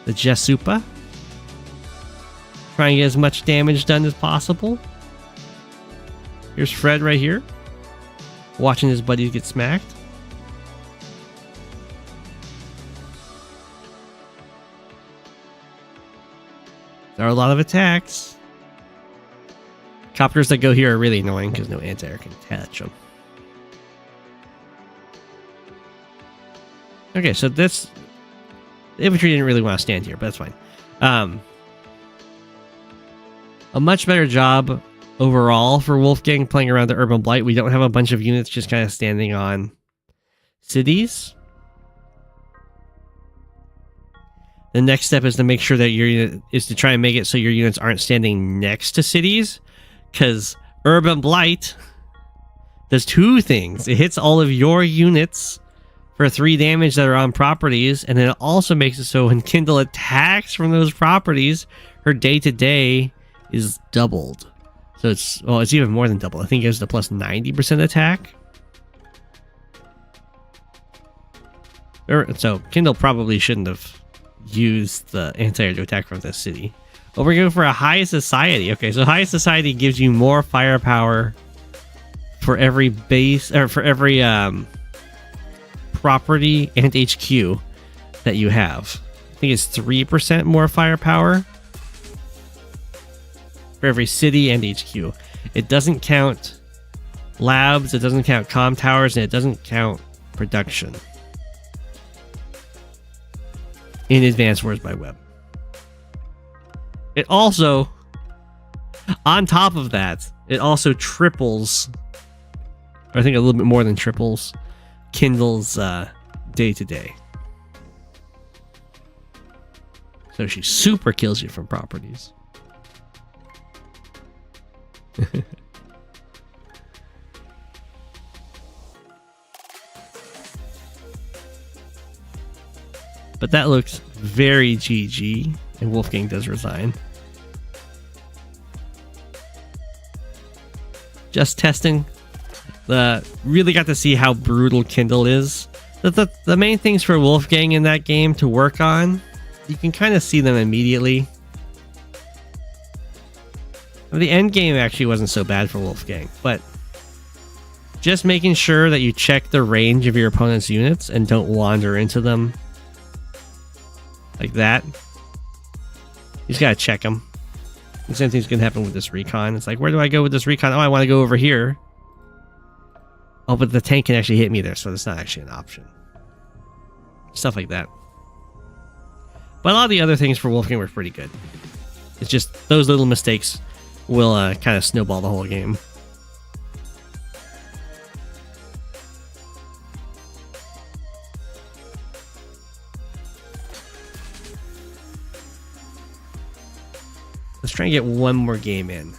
Jess Super. Try and get as much damage done as possible. Here's Fred right here. Watching his buddies get smacked. There are a lot of attacks. Copters that go here are really annoying because no anti-air can catch them. Okay, so this... The infantry didn't really want to stand here, but that's fine. A much better job overall for Wolfgang playing around the Urban Blight. We don't have a bunch of units just kind of standing on cities. The next step is to make sure that your unit is to try and make it so your units aren't standing next to cities, because Urban Blight does two things. It hits all of your units for 3 damage that are on properties, and then it also makes it so when Kindle attacks from those properties, her day-to-day is doubled. So it's even more than double. I think it goes to plus 90% attack. So Kindle probably shouldn't have use the anti-air to attack from this city. But we're going for a high society. Okay, so high society gives you more firepower for every base, or for every property and HQ that you have. I think it's 3% more firepower for every city and HQ. It doesn't count labs, it doesn't count comm towers, and it doesn't count production in Advanced Wars by Web. It also, on top of that, it also triples, or I think a little bit more than triples, Kindle's day-to-day. So she super kills you from properties. But that looks very GG, and Wolfgang does resign. JustTesting. Really got to see how brutal Kindle is. The main things for Wolfgang in that game to work on, you can kind of see them immediately. The end game actually wasn't so bad for Wolfgang, but just making sure that you check the range of your opponent's units and don't wander into them like that. You just gotta check them. The same thing's gonna happen with this recon. It's like, where do I go with this recon? Oh, I want to go over here. Oh, but the tank can actually hit me there, so that's not actually an option. Stuff like that. But a lot of the other things for Wolfgang were pretty good. It's just those little mistakes will kind of snowball the whole game. Let's try and get one more game in.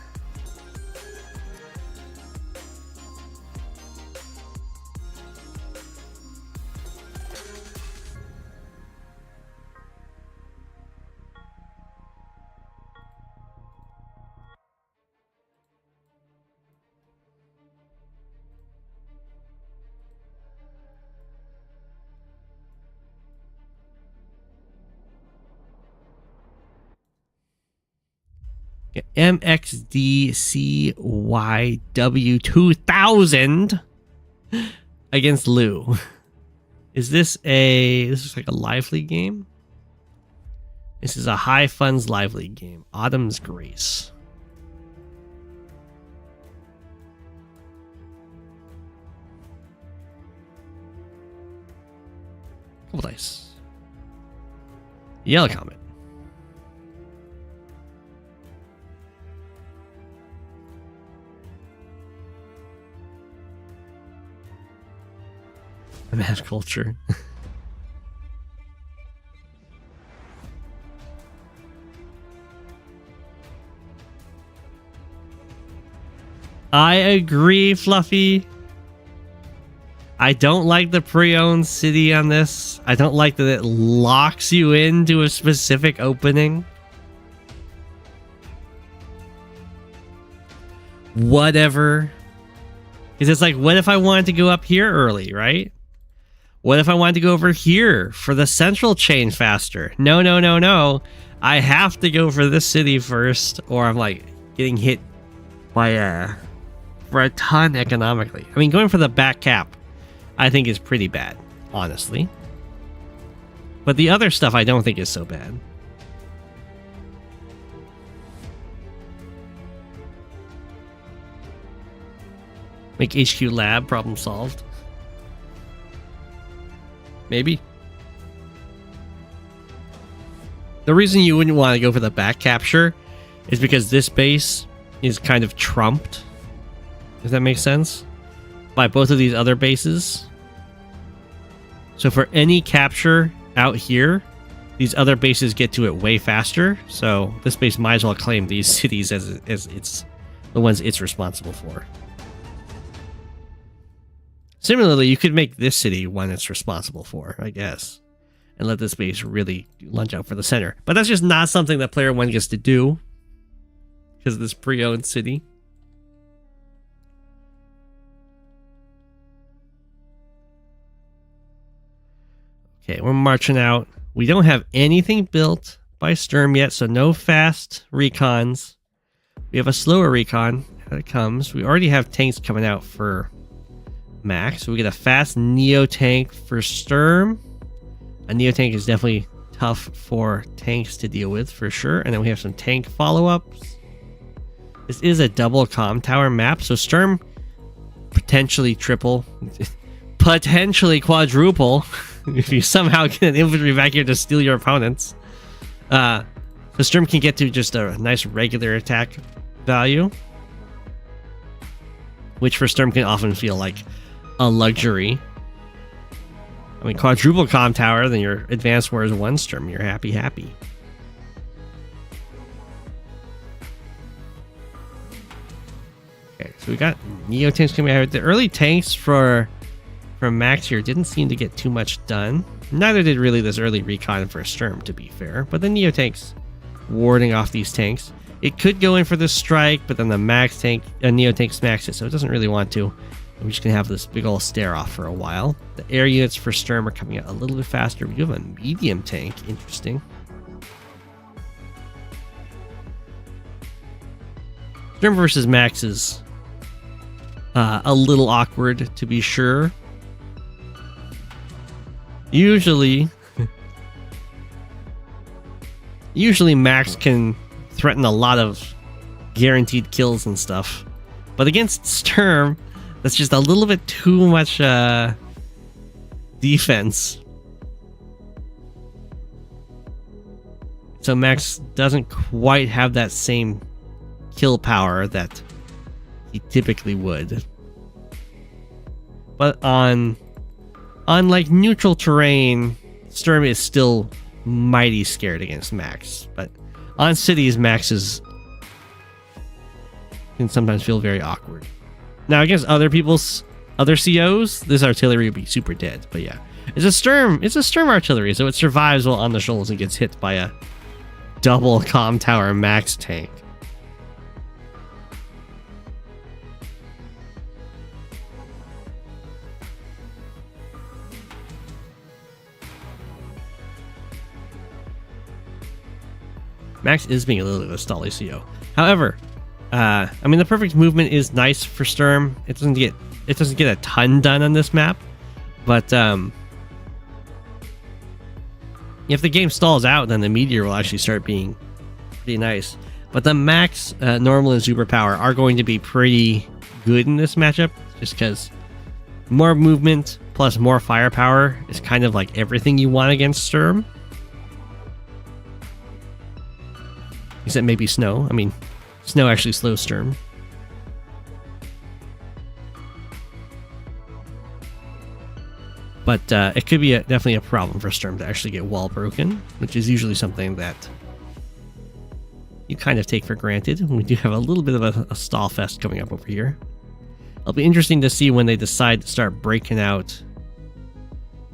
MXDCYW 2000 against Lou. Is this like a live league game? This is a high funds live league game. Autumn's Grace. Couple dice. Yellow Comet. Mass culture. I agree, Fluffy. I don't like the pre-owned city on this. I don't like that it locks you into a specific opening. Whatever. Because it's like, what if I wanted to go up here early, right? What if I wanted to go over here for the central chain faster? No, no, no, no. I have to go for this city first, or I'm like getting hit by for a ton economically. I mean, going for the back cap, I think is pretty bad, honestly. But the other stuff I don't think is so bad. Make HQ lab, problem solved. Maybe. The reason you wouldn't want to go for the back capture is because this base is kind of trumped. Does that make sense? By both of these other bases. So for any capture out here, these other bases get to it way faster. So this base might as well claim these cities as it's the ones it's responsible for. Similarly, you could make this city one it's responsible for, I guess, and let this base really lunge out for the center. But that's just not something that player one gets to do because of this pre-owned city. Okay, we're marching out. We don't have anything built by Sturm yet, so no fast recons. We have a slower recon as it comes. We already have tanks coming out for Max. So we get a fast Neo tank for Sturm. A Neo tank is definitely tough for tanks to deal with for sure. And then we have some tank follow-ups. This is a double comm tower map, so Sturm potentially triple, potentially quadruple if you somehow get an infantry back here to steal your opponents. So Sturm can get to just a nice regular attack value, which for Sturm can often feel like a luxury. I mean, quadruple comm tower, then your advanced war is 1 Sturm. You're happy, happy. Okay, so we got Neo tanks coming out. The early tanks from Max here didn't seem to get too much done. Neither did really this early recon for Sturm, to be fair. But the Neo tanks warding off these tanks. It could go in for this strike, but then the Max tank, Neo tank smacks it, so it doesn't really want to. We're just gonna have this big old stare off for a while. The air units for Sturm are coming out a little bit faster. We do have a medium tank, interesting. Sturm versus Max is a little awkward, to be sure. Usually Max can threaten a lot of guaranteed kills and stuff, but against Sturm, that's just a little bit too much defense. So Max doesn't quite have that same kill power that he typically would. But on like neutral terrain, Sturm is still mighty scared against Max. But on cities, Max can sometimes feel very awkward. Now against other people's other COs, this artillery would be super dead. But yeah, it's a Sturm artillery, so it survives while on the shoals and gets hit by a double comm tower Max tank. Max is being a little bit of a stally CO. However, I mean, the perfect movement is nice for Sturm. It doesn't get a ton done on this map, but if the game stalls out, then the meteor will actually start being pretty nice. But the Max, normal, and super power are going to be pretty good in this matchup, just because more movement plus more firepower is kind of like everything you want against Sturm. Except maybe snow. I mean, snow actually slows Sturm. But it could be definitely a problem for Sturm to actually get wall broken, which is usually something that you kind of take for granted. We do have a little bit of a stall fest coming up over here. It'll be interesting to see when they decide to start breaking out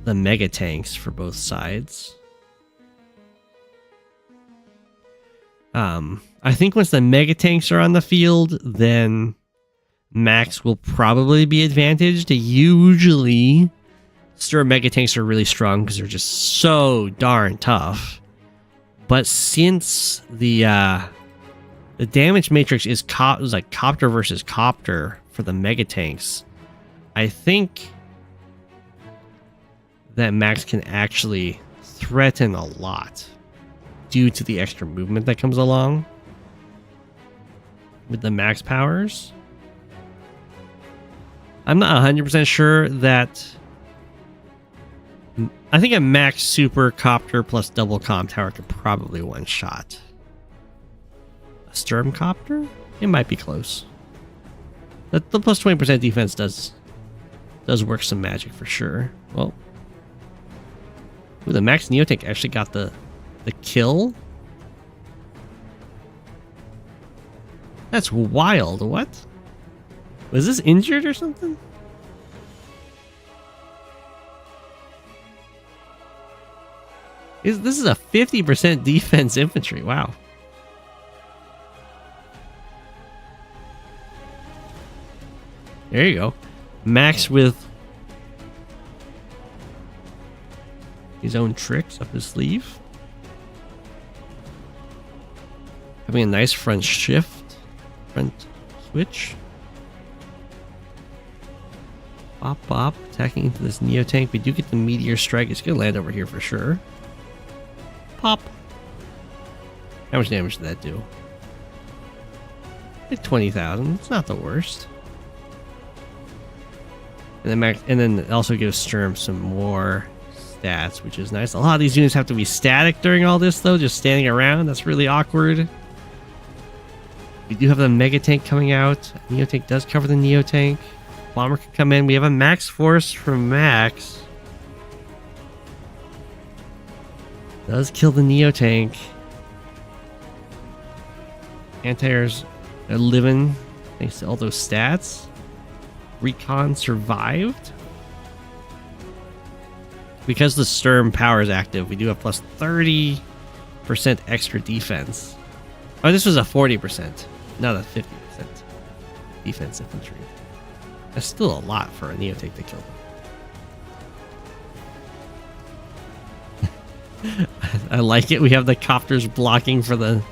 the mega tanks for both sides. I think once the mega tanks are on the field, then Max will probably be advantaged. Usually, Sturm mega tanks are really strong because they're just so darn tough. But since the damage matrix is like copter versus copter for the mega tanks, I think that Max can actually threaten a lot due to the extra movement that comes along with the max powers. I'm not 100% sure that... I think a max super copter plus double comm tower could probably one-shot a Sturm copter. It might be close. The plus 20% defense does work some magic for sure. Well, ooh, the max Neotank actually got the kill. That's wild. What? Was this injured or something? This is a 50% defense infantry. Wow. There you go. Max with his own tricks up his sleeve. Having a nice front shift. Front switch. Bop bop. Attacking into this Neotank. We do get the meteor strike. It's going to land over here for sure. Pop. How much damage did that do? Like 20,000. It's not the worst. And then it also gives Sturm some more stats, which is nice. A lot of these units have to be static during all this, though, just standing around. That's really awkward. We do have the Mega Tank coming out. Neotank does cover the Neotank. Bomber can come in. We have a max force from Max. Does kill the Neotank. Anti-airs are living thanks to all those stats. Recon survived. Because the Sturm power is active, we do have plus 30% extra defense. Oh, this was a 40%, not a 50% defense infantry. That's still a lot for a Neotank to kill them. I like it. We have the copters blocking for the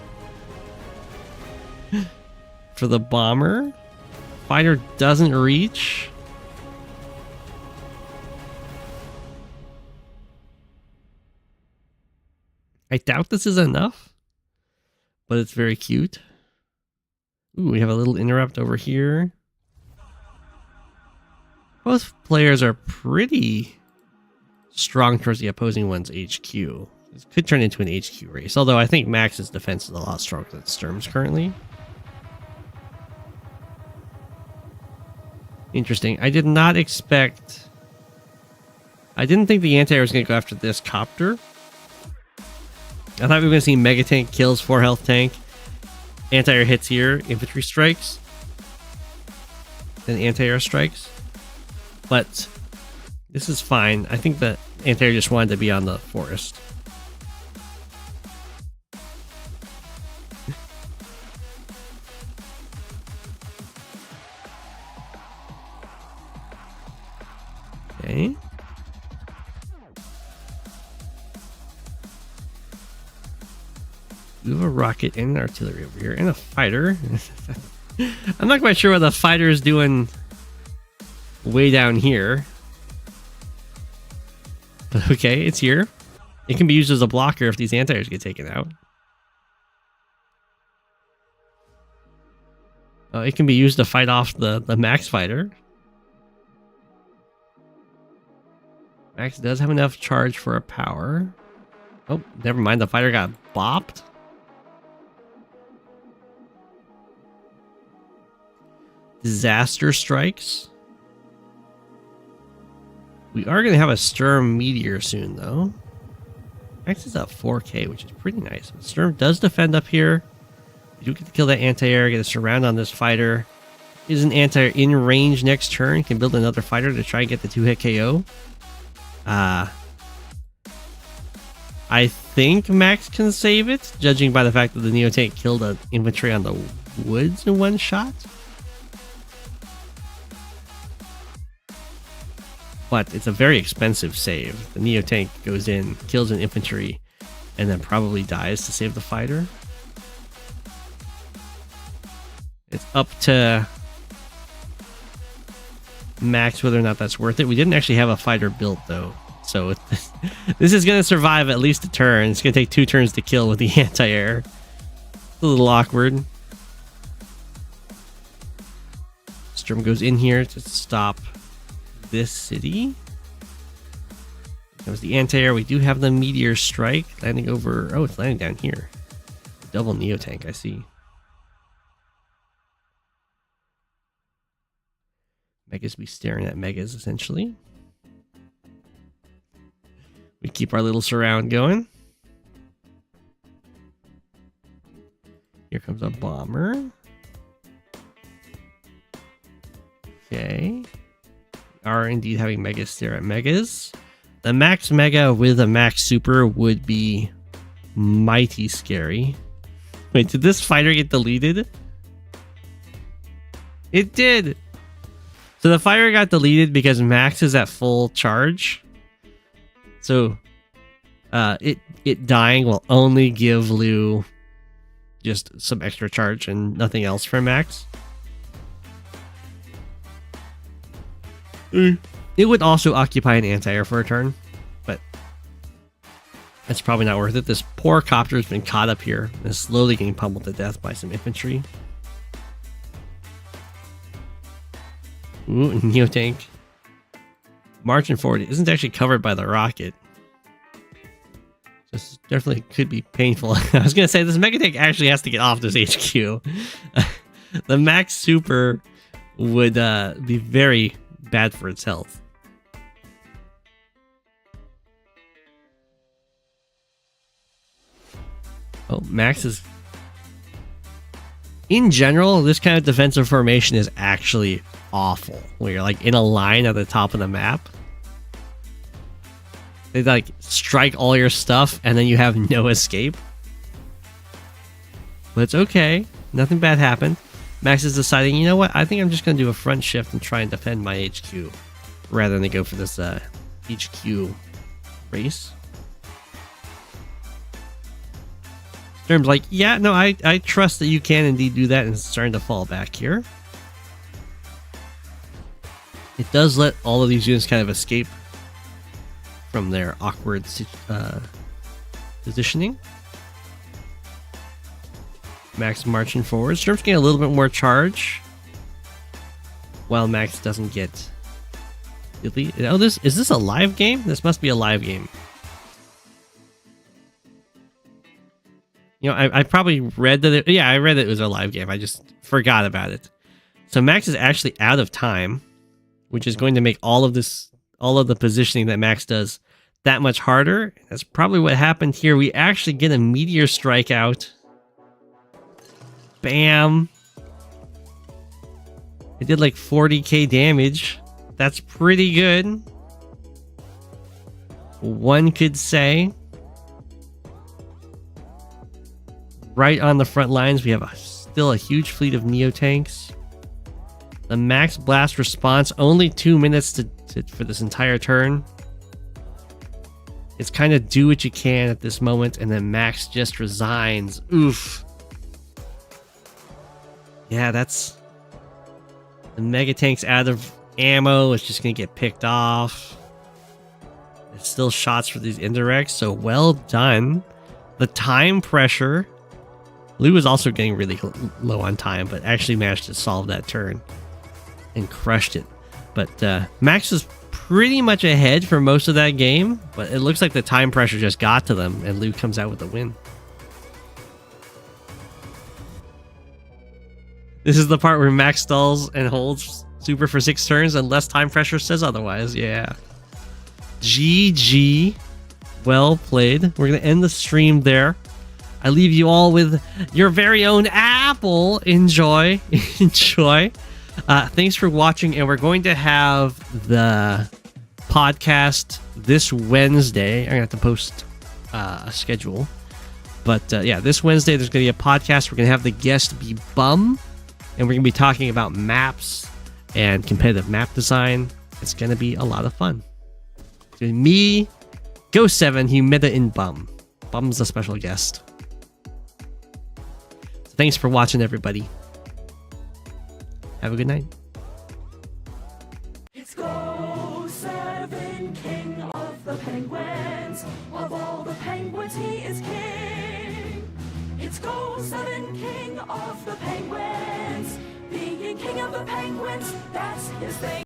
bomber. Fighter doesn't reach. I doubt this is enough, but it's very cute. Ooh, we have a little interrupt over here. Both players are pretty strong towards the opposing one's HQ. This could turn into an HQ race, although I think Max's defense is a lot stronger than Sturm's currently. Interesting. I did not expect... I didn't think the anti-air was going to go after this copter. I thought we were going to see Mega Tank kills 4 health tank. Anti-air hits here. Infantry strikes. Then anti-air strikes. But this is fine. I think that anti-air just wanted to be on the forest. Okay. We have a rocket and an artillery over here, and a fighter. I'm not quite sure what the fighter is doing way down here. But okay, it's here. It can be used as a blocker if these anti-airs get taken out. It can be used to fight off the Max fighter. Max does have enough charge for a power. Oh, never mind. The fighter got bopped. Disaster strikes. We are going to have a Sturm meteor soon, though. Max is up 4k, which is pretty nice. Sturm does defend up here. We do get to kill that anti-air, get a surround on this fighter. Is an anti-air in range next turn. Can build another fighter to try and get the 2-hit KO. I think Max can save it, judging by the fact that the Neo Tank killed an infantry on the woods in one shot. But it's a very expensive save. The Neo Tank goes in, kills an infantry, and then probably dies to save the fighter. It's up to Max whether or not that's worth it. We didn't actually have a fighter built, though. So this is going to survive at least a turn. It's going to take 2 turns to kill with the anti-air. A little awkward. Sturm goes in here to stop this city. That was the anti-air. We do have the meteor strike landing over. Oh, it's landing down here. Double Neo Tank, I see. Megas be staring at Megas, essentially. We keep our little surround going. Here comes a bomber. Okay. We are indeed having Megas stare at Megas. The Max Mega with a Max Super would be mighty scary. Wait, did this fighter get deleted? It did! So the fighter got deleted because Max is at full charge. So it dying will only give Lou just some extra charge and nothing else for Max. It would also occupy an anti-air for a turn, but that's probably not worth it. This poor copter has been caught up here and is slowly getting pummeled to death by some infantry. Ooh, Neo Tank. Marching forward. It isn't actually covered by the rocket. This definitely could be painful. I was going to say, this Mega Tank actually has to get off this HQ. The Max Super would be very bad for its health. Oh, Max is... In general, this kind of defensive formation is actually awful. Where you're like in a line at the top of the map. They like strike all your stuff and then you have no escape. But it's okay. Nothing bad happened. Max is deciding, you know what? I think I'm just going to do a front shift and try and defend my HQ. Rather than go for this HQ race. Sturm's like, yeah, no, I trust that you can indeed do that, and it's starting to fall back here. It does let all of these units kind of escape from their awkward positioning. Max marching forward. Sturm's getting a little bit more charge, while Max doesn't get... Oh, is this a live game? This must be a live game. You know, I probably read that yeah, I read that it was a live game. I just forgot about it. So Max is actually out of time, which is going to make all of the positioning that Max does that much harder. That's probably what happened here. We actually get a meteor strike out. Bam. It did like 40k damage. That's pretty good, one could say. Right on the front lines, we have still a huge fleet of Neo Tanks. The Max Blast response, only 2 minutes for this entire turn. It's kind of do what you can at this moment, and then Max just resigns. Oof. Yeah, that's... The Mega Tank's out of ammo. It's just going to get picked off. There's still shots for these indirects, so well done. The time pressure... Lou was also getting really low on time, but actually managed to solve that turn and crushed it. But Max was pretty much ahead for most of that game, but it looks like the time pressure just got to them, and Lou comes out with the win. This is the part where Max stalls and holds super for 6 turns unless time pressure says otherwise. Yeah. GG. Well played. We're going to end the stream there. I leave you all with your very own apple. Enjoy. Enjoy. Thanks for watching, and we're going to have the podcast this Wednesday. I'm going to have to post a schedule. But yeah, this Wednesday there's going to be a podcast. We're going to have the guest be Bum, and we're going to be talking about maps and competitive map design. It's going to be a lot of fun. It's going to be me, Go7, Humida, and Bum. Bum's a special guest. So thanks for watching, everybody. Have a good night. It's Go7, king of the penguins. Of all the penguins, he is king. It's Go7, king of the penguins. Being king of the penguins, that's his thing.